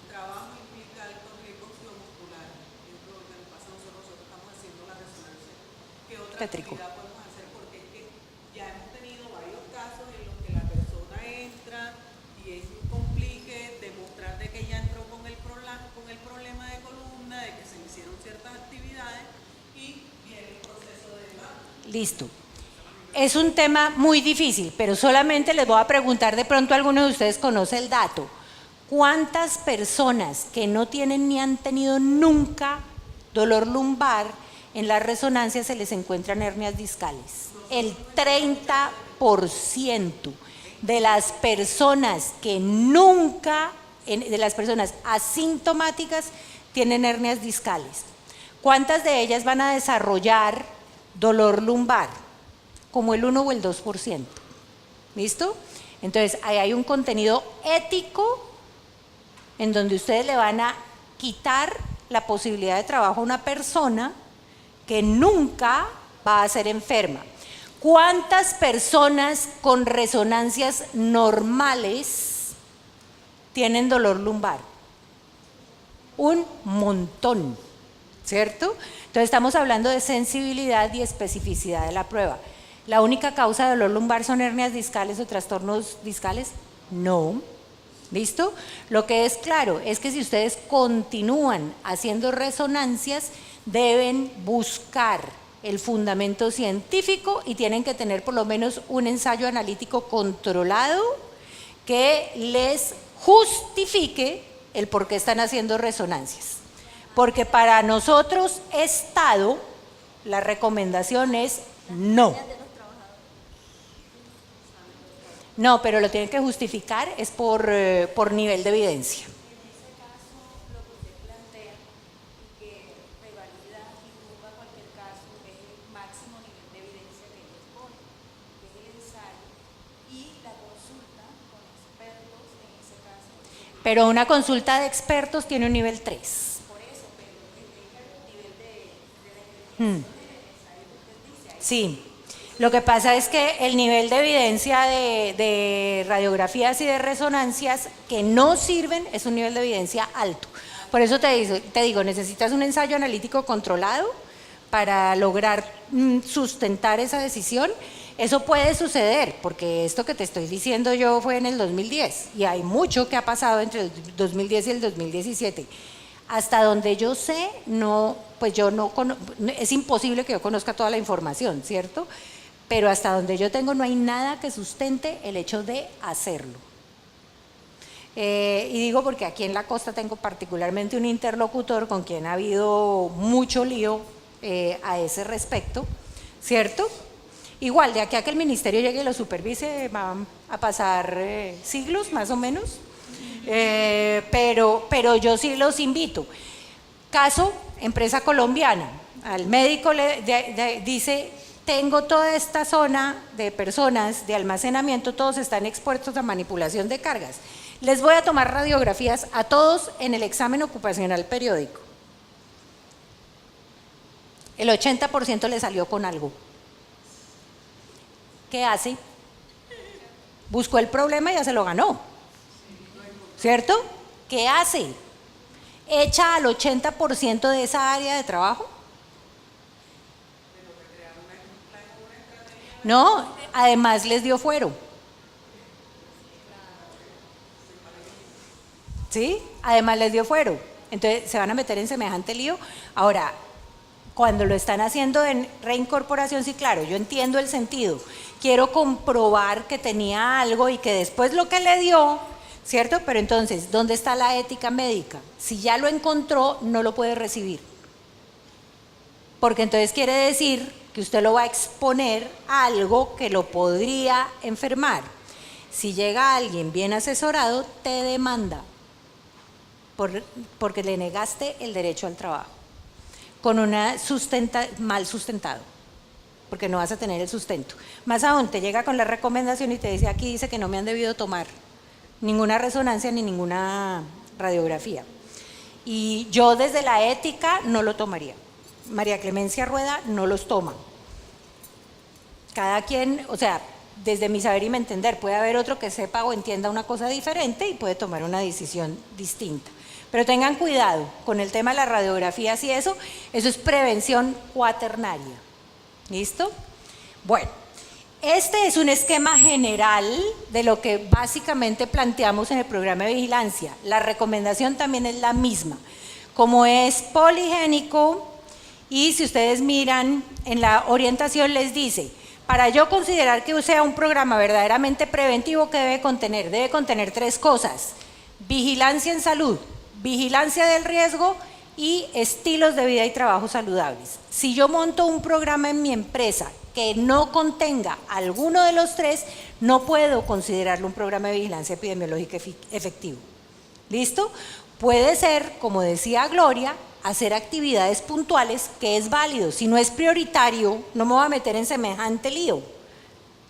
trabajo implica alto riesgo muscular, ejemplo, lo que nos pasa a nosotros estamos haciendo la resonancia, ¿qué otra actividad podemos hacer? Porque es que ya hemos tenido varios casos en los que la persona entra y es un complique demostrar de que ya entró con el problema de columna, de que se hicieron ciertas actividades y viene el proceso de demanda. Listo. Es un tema muy difícil, pero solamente les voy a preguntar, de pronto alguno de ustedes conoce el dato. ¿Cuántas personas que no tienen ni han tenido nunca dolor lumbar en las resonancias se les encuentran hernias discales? El 30% de las personas que nunca, de las personas asintomáticas, tienen hernias discales. ¿Cuántas de ellas van a desarrollar dolor lumbar? Como el 1 o el 2%. ¿Listo? Entonces, ahí hay un contenido ético en donde ustedes le van a quitar la posibilidad de trabajo a una persona que nunca va a ser enferma. ¿Cuántas personas con resonancias normales tienen dolor lumbar? Un montón, ¿cierto? Entonces estamos hablando de sensibilidad y especificidad de la prueba. ¿La única causa de dolor lumbar son hernias discales o trastornos discales? No. ¿Listo? Lo que es claro es que si ustedes continúan haciendo resonancias, deben buscar el fundamento científico y tienen que tener por lo menos un ensayo analítico controlado que les justifique el por qué están haciendo resonancias. Porque para nosotros, Estado, la recomendación es no. No, pero lo tienen que justificar, es por nivel de evidencia. En ese caso, lo que usted plantea y que revalida y tumba cualquier caso es el máximo nivel de evidencia que ellos ponen, que es el ensayo y la consulta con expertos en ese caso. Pero una consulta de expertos tiene un nivel 3. Por eso, pero indica el nivel de la investigación del ensayo que usted dice. Sí. Lo que pasa es que el nivel de evidencia de radiografías y de resonancias que no sirven es un nivel de evidencia alto. Por eso te digo, necesitas un ensayo analítico controlado para lograr sustentar esa decisión. Eso puede suceder, porque esto que te estoy diciendo yo fue en el 2010 y hay mucho que ha pasado entre el 2010 y el 2017. Hasta donde yo sé, no, pues yo no es imposible que yo conozca toda la información, ¿cierto? Pero hasta donde yo tengo no hay nada que sustente el hecho de hacerlo. Y digo porque aquí en la costa tengo particularmente un interlocutor con quien ha habido mucho lío a ese respecto, ¿cierto? Igual, de aquí a que el ministerio llegue y lo supervise van a pasar siglos más o menos, pero yo sí los invito. Caso, empresa colombiana, al médico le dice: tengo toda esta zona de personas de almacenamiento, todos están expuestos a manipulación de cargas. Les voy a tomar radiografías a todos en el examen ocupacional periódico. El 80% le salió con algo. ¿Qué hace? Buscó el problema y ya se lo ganó. ¿Cierto? ¿Qué hace? ¿Echa al 80% de esa área de trabajo? No, además les dio fuero. ¿Sí? Además les dio fuero. Entonces se van a meter en semejante lío. Ahora, Cuando lo están haciendo en reincorporación, sí, claro, yo entiendo el sentido. Quiero comprobar que tenía algo y que después lo que le dio, ¿cierto? Pero entonces, ¿dónde está la ética médica? Si ya lo encontró, no lo puede recibir. Porque entonces quiere decir que usted lo va a exponer a algo que lo podría enfermar. Si llega alguien bien asesorado, te demanda porque le negaste el derecho al trabajo con una mal sustentado, porque no vas a tener el sustento. Más aún, te llega con la recomendación y te dice, aquí dice que no me han debido tomar ninguna resonancia ni ninguna radiografía. Y yo desde la ética no lo tomaría. María Clemencia Rueda no los toma. Cada quien, o sea, desde mi saber y mi entender, puede haber otro que sepa o entienda una cosa diferente y puede tomar una decisión distinta. Pero tengan cuidado con el tema de las radiografías y eso es prevención cuaternaria. ¿Listo? Bueno, este es un esquema general de lo que básicamente planteamos en el programa de vigilancia. La recomendación también es la misma. Como es poligénico, y si ustedes miran en la orientación les dice, para yo considerar que sea un programa verdaderamente preventivo, ¿qué debe contener? Debe contener 3 cosas: vigilancia en salud, vigilancia del riesgo y estilos de vida y trabajo saludables. Si yo monto un programa en mi empresa que no contenga alguno de los 3, no puedo considerarlo un programa de vigilancia epidemiológica efectivo. ¿Listo? Puede ser, como decía Gloria, hacer actividades puntuales, que es válido. Si no es prioritario, no me voy a meter en semejante lío,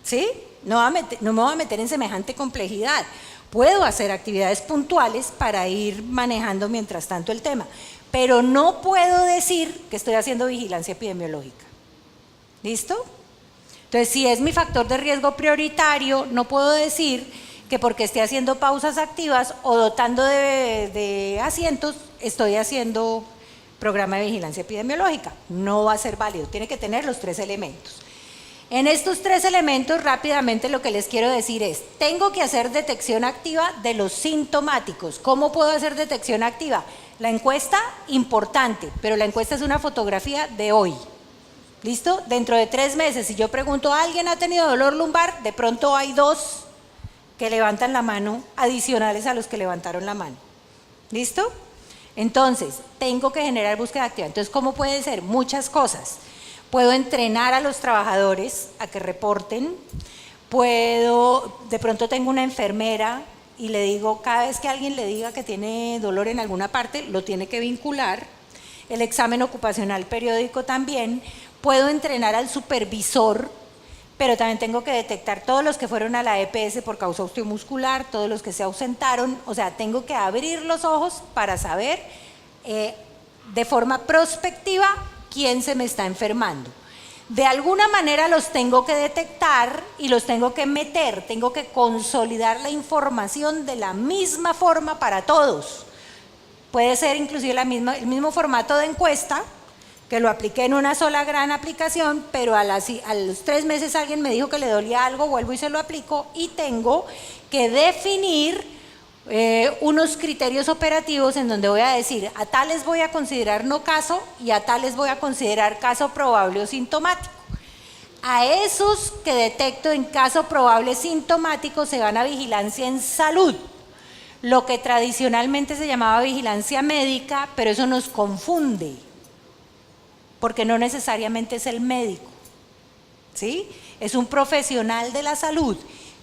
¿sí? No me voy a meter en semejante complejidad. Puedo hacer actividades puntuales para ir manejando mientras tanto el tema, pero no puedo decir que estoy haciendo vigilancia epidemiológica. ¿Listo? Entonces, si es mi factor de riesgo prioritario, no puedo decir que porque esté haciendo pausas activas o dotando de asientos, estoy haciendo programa de vigilancia epidemiológica. No va a ser válido, tiene que tener los 3 elementos. En estos 3 elementos, rápidamente lo que les quiero decir es, tengo que hacer detección activa de los sintomáticos. ¿Cómo puedo hacer detección activa? La encuesta, importante, pero la encuesta es una fotografía de hoy. ¿Listo? Dentro de 3 meses, si yo pregunto, ¿alguien ha tenido dolor lumbar? De pronto hay 2 que levantan la mano, adicionales a los que levantaron la mano. ¿Listo? Entonces, tengo que generar búsqueda activa. Entonces, ¿cómo pueden ser? Muchas cosas. Puedo entrenar a los trabajadores a que reporten. De pronto tengo una enfermera y le digo, cada vez que alguien le diga que tiene dolor en alguna parte, lo tiene que vincular. El examen ocupacional periódico también. Puedo entrenar al supervisor, pero también tengo que detectar todos los que fueron a la EPS por causa osteomuscular, todos los que se ausentaron, o sea, tengo que abrir los ojos para saber de forma prospectiva quién se me está enfermando. De alguna manera los tengo que detectar y los tengo que meter, tengo que consolidar la información de la misma forma para todos. Puede ser inclusive el mismo formato de encuesta, que lo apliqué en una sola gran aplicación, pero a los 3 meses alguien me dijo que le dolía algo, vuelvo y se lo aplico, y tengo que definir unos criterios operativos en donde voy a decir, a tales voy a considerar no caso y a tales voy a considerar caso probable o sintomático. A esos que detecto en caso probable sintomático se van a vigilancia en salud, lo que tradicionalmente se llamaba vigilancia médica, pero eso nos confunde, porque no necesariamente es el médico, ¿sí? Es un profesional de la salud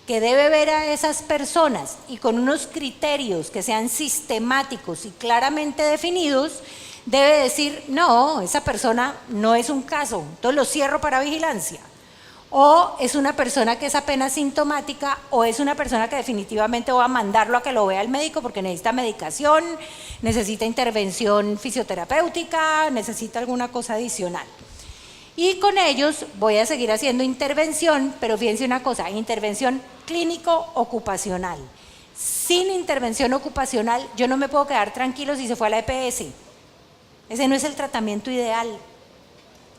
que debe ver a esas personas y con unos criterios que sean sistemáticos y claramente definidos, debe decir, no, esa persona no es un caso, entonces lo cierro para vigilancia. O es una persona que es apenas sintomática, o es una persona que definitivamente voy a mandarlo a que lo vea el médico porque necesita medicación, necesita intervención fisioterapéutica, necesita alguna cosa adicional. Y con ellos voy a seguir haciendo intervención, pero fíjense una cosa, intervención clínico-ocupacional. Sin intervención ocupacional yo no me puedo quedar tranquilo si se fue a la EPS. Ese no es el tratamiento ideal,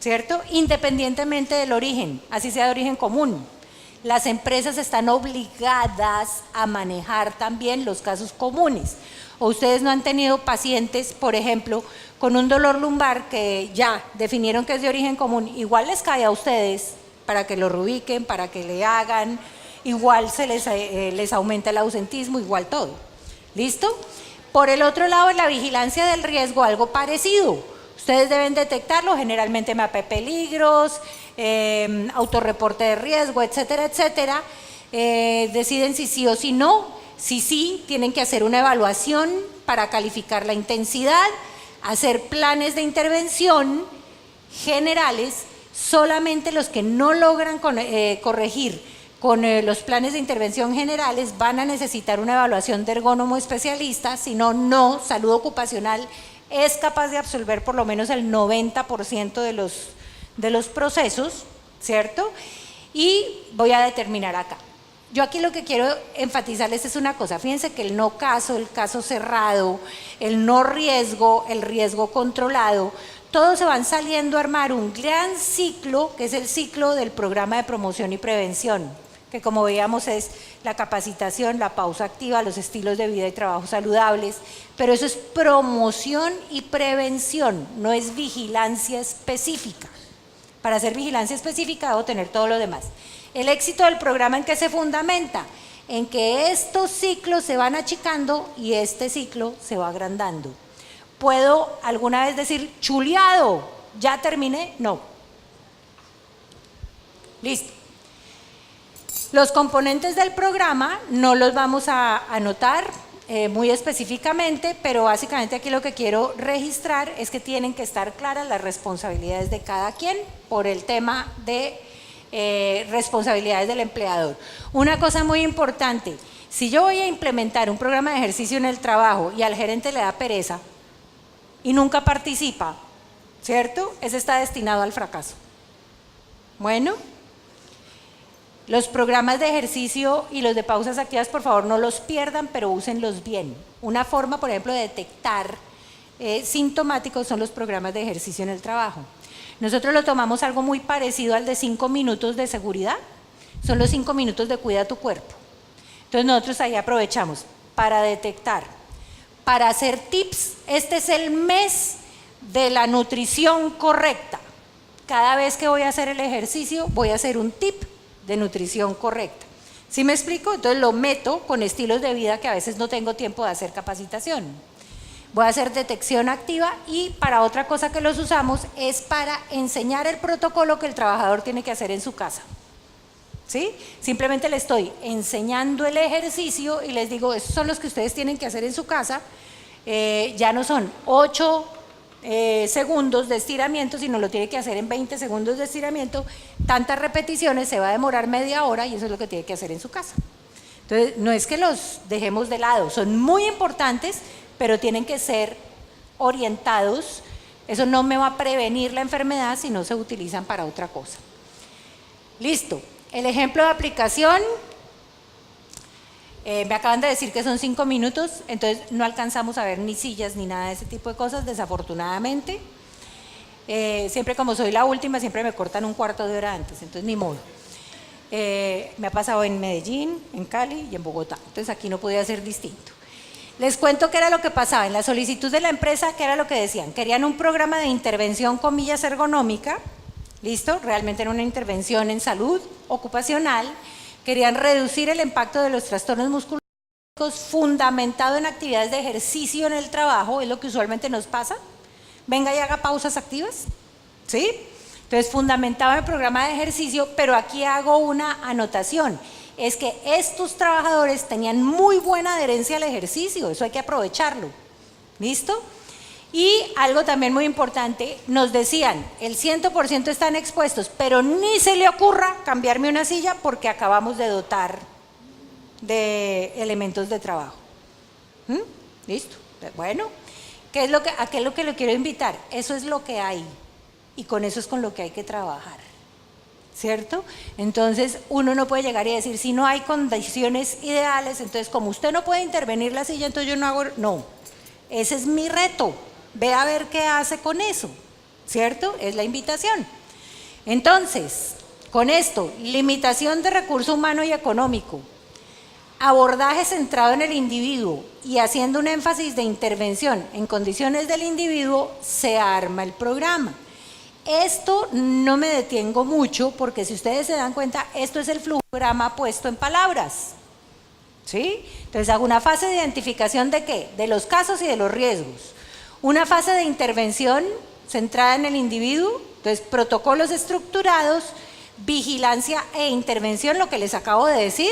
¿cierto? Independientemente del origen, así sea de origen común. las empresas están obligadas a manejar también los casos comunes. O ustedes no han tenido pacientes, por ejemplo, con un dolor lumbar que ya definieron que es de origen común, igual les cae a ustedes para que lo reubiquen, para que le hagan, igual les aumenta el ausentismo, igual todo. ¿Listo? Por el otro lado, en la vigilancia del riesgo, algo parecido. Ustedes deben detectarlo, generalmente mapa de peligros, autorreporte de riesgo, etcétera, etcétera. Deciden si sí o si no. Si sí, tienen que hacer una evaluación para calificar la intensidad, hacer planes de intervención generales. Solamente los que no logran corregir con los planes de intervención generales van a necesitar una evaluación de ergónomo especialista, si no, no, salud ocupacional es capaz de absorber por lo menos el 90% de los procesos, ¿cierto? Y voy a determinar acá. Yo aquí lo que quiero enfatizarles es una cosa, fíjense que el no caso, el caso cerrado, el no riesgo, el riesgo controlado, todos se van saliendo a armar un gran ciclo, que es el ciclo del programa de promoción y prevención, que como veíamos es la capacitación, la pausa activa, los estilos de vida y trabajo saludables, pero eso es promoción y prevención, no es vigilancia específica. Para hacer vigilancia específica debo tener todo lo demás. El éxito del programa, ¿en qué se fundamenta? En que estos ciclos se van achicando y este ciclo se va agrandando. ¿Puedo alguna vez decir, chuleado, ya terminé? No. Listo. Los componentes del programa no los vamos a anotar muy específicamente, pero básicamente aquí lo que quiero registrar es que tienen que estar claras las responsabilidades de cada quien por el tema de responsabilidades del empleador. Una cosa muy importante, si yo voy a implementar un programa de ejercicio en el trabajo y al gerente le da pereza y nunca participa, ¿cierto? Ese está destinado al fracaso. Bueno, los programas de ejercicio y los de pausas activas, por favor, no los pierdan, pero úsenlos bien. Una forma, por ejemplo, de detectar sintomáticos son los programas de ejercicio en el trabajo. Nosotros lo tomamos algo muy parecido al de 5 minutos de seguridad, son los 5 minutos de cuida tu cuerpo. Entonces nosotros ahí aprovechamos para detectar, para hacer tips. Este es el mes de la nutrición correcta. Cada vez que voy a hacer el ejercicio voy a hacer un tip de nutrición correcta. ¿Sí me explico? Entonces lo meto con estilos de vida que a veces no tengo tiempo de hacer capacitación. Voy a hacer detección activa y para otra cosa que los usamos es para enseñar el protocolo que el trabajador tiene que hacer en su casa. ¿Sí? Simplemente le estoy enseñando el ejercicio y les digo, estos son los que ustedes tienen que hacer en su casa. Ya no son 8 segundos de estiramiento, sino lo tiene que hacer en 20 segundos de estiramiento. Tantas repeticiones, se va a demorar media hora y eso es lo que tiene que hacer en su casa. Entonces, no es que los dejemos de lado, son muy importantes, pero tienen que ser orientados. Eso no me va a prevenir la enfermedad si no se utilizan para otra cosa. Listo. El ejemplo de aplicación, me acaban de decir que son 5 minutos, entonces no alcanzamos a ver ni sillas ni nada de ese tipo de cosas, desafortunadamente. Siempre como soy la última, siempre me cortan un cuarto de hora antes, entonces ni modo. Me ha pasado en Medellín, en Cali y en Bogotá, entonces aquí no podía ser distinto. Les cuento qué era lo que pasaba en la solicitud de la empresa, qué era lo que decían. Querían un programa de intervención, comillas, ergonómica, ¿listo? Realmente era una intervención en salud ocupacional. Querían reducir el impacto de los trastornos musculoesqueléticos fundamentado en actividades de ejercicio en el trabajo, es lo que usualmente nos pasa. Venga y haga pausas activas, ¿sí? Entonces fundamentaba el programa de ejercicio, pero aquí hago una anotación. Es que estos trabajadores tenían muy buena adherencia al ejercicio, eso hay que aprovecharlo, ¿listo? Y algo también muy importante, nos decían, el 100% están expuestos, pero ni se le ocurra cambiarme una silla porque acabamos de dotar de elementos de trabajo. ¿Listo? Bueno, ¿a qué es lo que le quiero invitar? Eso es lo que hay y con eso es con lo que hay que trabajar. ¿Cierto? Entonces uno no puede llegar y decir, si no hay condiciones ideales, entonces como usted no puede intervenir la silla, entonces yo no hago, no, ese es mi reto, ve a ver qué hace con eso, ¿cierto? Es la invitación. Entonces, Con esto, limitación de recurso humano y económico, abordaje centrado en el individuo y haciendo un énfasis de intervención en condiciones del individuo, se arma el programa. Esto no me detengo mucho porque si ustedes se dan cuenta, esto es el flujograma puesto en palabras. ¿Sí? Entonces hago una fase de identificación de ¿qué? De los casos y de los riesgos. Una fase de intervención centrada en el individuo, entonces protocolos estructurados, vigilancia e intervención, lo que les acabo de decir,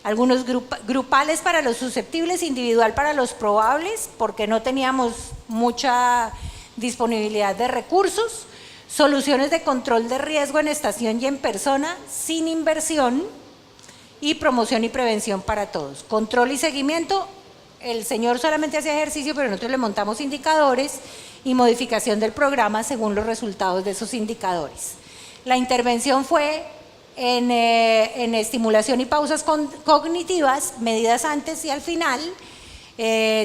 algunos grupales para los susceptibles, individual para los probables, porque no teníamos mucha disponibilidad de recursos, soluciones de control de riesgo en estación y en persona, sin inversión, y promoción y prevención para todos. Control y seguimiento, el señor solamente hacía ejercicio, pero nosotros le montamos indicadores y modificación del programa según los resultados de esos indicadores. La intervención fue en estimulación y pausas cognitivas, medidas antes y al final.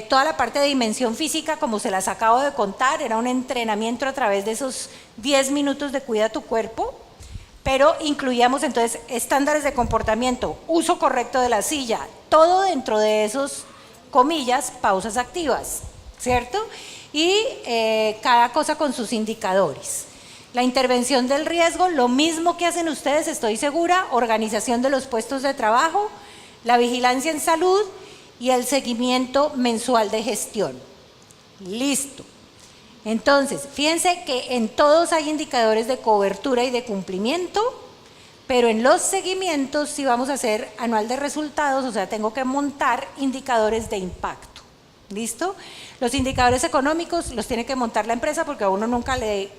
Toda la parte de dimensión física, como se las acabo de contar, era un entrenamiento a través de esos 10 minutos de cuida tu cuerpo, pero incluíamos entonces estándares de comportamiento, uso correcto de la silla, todo dentro de esos, comillas, pausas activas, ¿cierto? Y cada cosa con sus indicadores. La intervención del riesgo, lo mismo que hacen ustedes, estoy segura, organización de los puestos de trabajo, la vigilancia en salud y el seguimiento mensual de gestión. Listo. Entonces, fíjense que en todos hay indicadores de cobertura y de cumplimiento, pero en los seguimientos sí vamos a hacer anual de resultados, o sea, tengo que montar indicadores de impacto. ¿Listo? Los indicadores económicos los tiene que montar la empresa porque a uno nunca le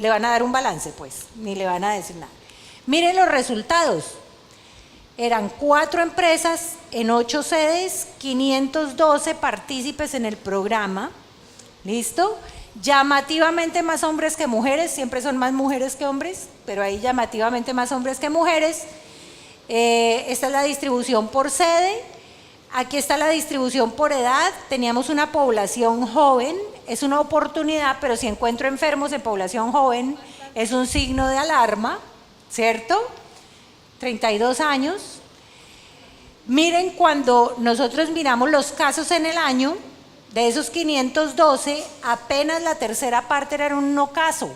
van a dar un balance, pues, ni le van a decir nada. Miren los resultados. Eran 4 empresas en 8 sedes, 512 partícipes en el programa. ¿Listo? Llamativamente más hombres que mujeres, siempre son más mujeres que hombres, pero ahí llamativamente más hombres que mujeres. Esta es la distribución por sede. Aquí está la distribución por edad. Teníamos una población joven, es una oportunidad, pero si encuentro enfermos en población joven, es un signo de alarma, ¿cierto? 32 años. Miren, cuando nosotros miramos los casos en el año, de esos 512, apenas la tercera parte era un no caso.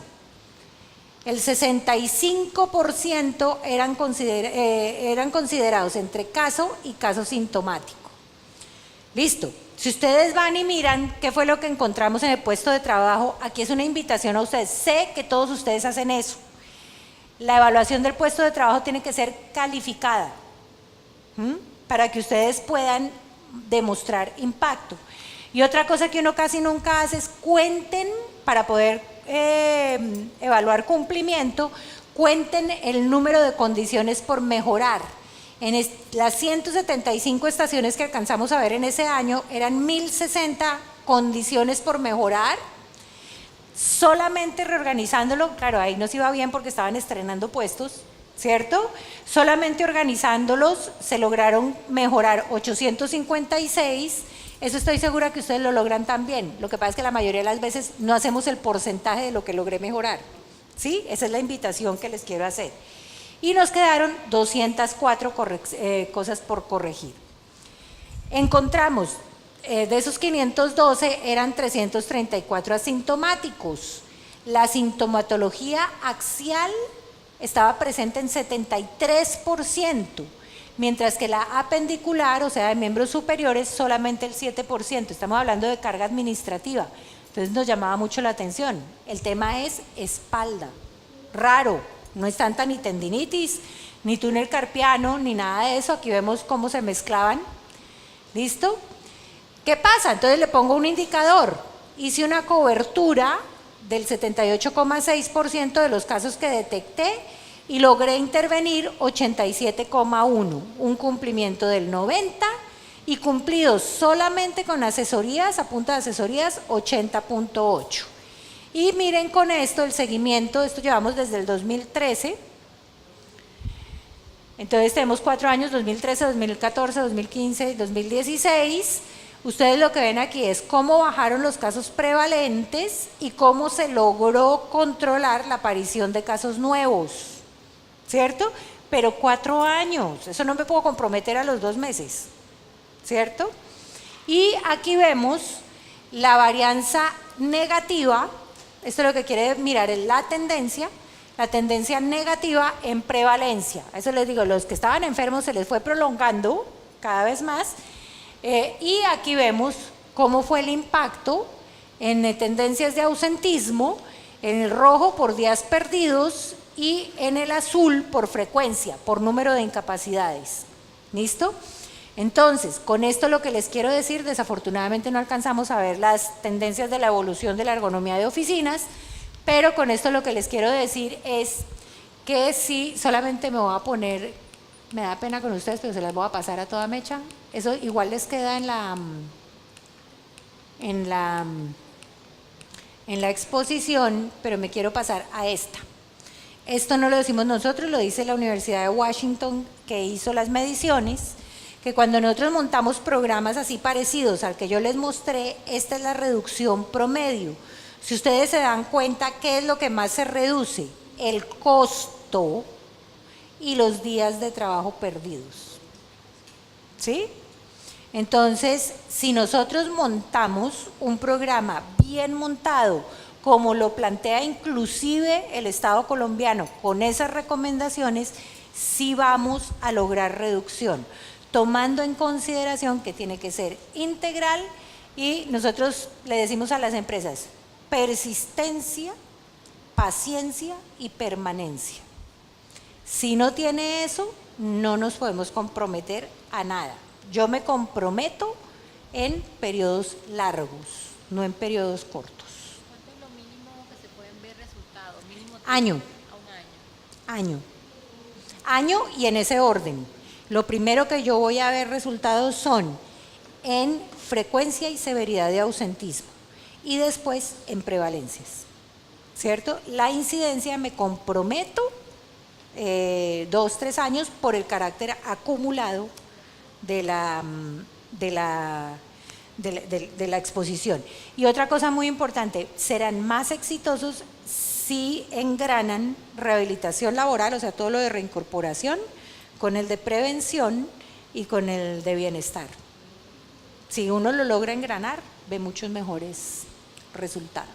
El 65% eran considerados entre caso y caso sintomático. Listo. Si ustedes van y miran qué fue lo que encontramos en el puesto de trabajo, aquí es una invitación a ustedes. Sé que todos ustedes hacen eso. La evaluación del puesto de trabajo tiene que ser calificada, para que ustedes puedan demostrar impacto. Y otra cosa que uno casi nunca hace es cuenten, para poder evaluar cumplimiento, cuenten el número de condiciones por mejorar. En las 175 estaciones que alcanzamos a ver en ese año, eran 1060 condiciones por mejorar. Solamente reorganizándolo, claro, ahí nos iba bien porque estaban estrenando puestos, ¿cierto? Solamente organizándolos se lograron mejorar 856. Eso estoy segura que ustedes lo logran también. Lo que pasa es que la mayoría de las veces no hacemos el porcentaje de lo que logré mejorar. ¿Sí? Esa es la invitación que les quiero hacer. Y nos quedaron 204 cosas por corregir. Encontramos, de esos 512 eran 334 asintomáticos. La sintomatología axial estaba presente en 73%. Mientras que la apendicular, o sea, de miembros superiores, solamente el 7%. Estamos hablando de carga administrativa. Entonces nos llamaba mucho la atención. El tema es espalda. Raro, no es tanta ni tendinitis, ni túnel carpiano, ni nada de eso. Aquí vemos cómo se mezclaban. ¿Listo? ¿Qué pasa? Entonces le pongo un indicador. Hice una cobertura del 78,6% de los casos que detecté, y logré intervenir 87,1, un cumplimiento del 90, y cumplidos solamente con asesorías, a punta de asesorías, 80,8. Y miren con esto el seguimiento, esto llevamos desde el 2013, entonces tenemos 4 años, 2013, 2014, 2015, 2016, ustedes lo que ven aquí es cómo bajaron los casos prevalentes y cómo se logró controlar la aparición de casos nuevos. ¿cierto? Pero 4 años, eso no me puedo comprometer a los 2 meses, ¿cierto? Y aquí vemos la varianza negativa, esto es lo que quiere mirar es la tendencia negativa en prevalencia. Eso les digo, los que estaban enfermos se les fue prolongando cada vez más, y aquí vemos cómo fue el impacto en tendencias de ausentismo, en el rojo por días perdidos y en el azul por frecuencia, por número de incapacidades. ¿Listo? Entonces, con esto lo que les quiero decir, desafortunadamente no alcanzamos a ver las tendencias de la evolución de la ergonomía de oficinas, pero con esto lo que les quiero decir es que si solamente me voy a poner, me da pena con ustedes, pero se las voy a pasar a toda mecha, eso igual les queda en la exposición, pero me quiero pasar a esta. Esto no lo decimos nosotros, lo dice la Universidad de Washington, que hizo las mediciones, que cuando nosotros montamos programas así parecidos al que yo les mostré, esta es la reducción promedio. Si ustedes se dan cuenta, ¿qué es lo que más se reduce? El costo y los días de trabajo perdidos. ¿Sí? Entonces, si nosotros montamos un programa bien montado, como lo plantea inclusive el Estado colombiano, con esas recomendaciones, sí vamos a lograr reducción, tomando en consideración que tiene que ser integral y nosotros le decimos a las empresas, persistencia, paciencia y permanencia. Si no tiene eso, no nos podemos comprometer a nada. Yo me comprometo en periodos largos, no en periodos cortos. ¿Cuánto es lo mínimo que se pueden ver resultados? Mínimo Año. A un año. Año y en ese orden. Lo primero que yo voy a ver resultados son en frecuencia y severidad de ausentismo y después en prevalencias, ¿cierto? La incidencia me comprometo 2, 3 años por el carácter acumulado de la exposición. Y otra cosa muy importante, serán más exitosos si engranan rehabilitación laboral, o sea, todo lo de reincorporación, con el de prevención y con el de bienestar. Si uno lo logra engranar, ve muchos mejores resultados.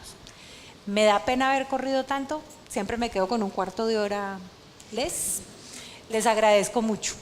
Me da pena haber corrido tanto, siempre me quedo con un cuarto de hora. Les agradezco mucho.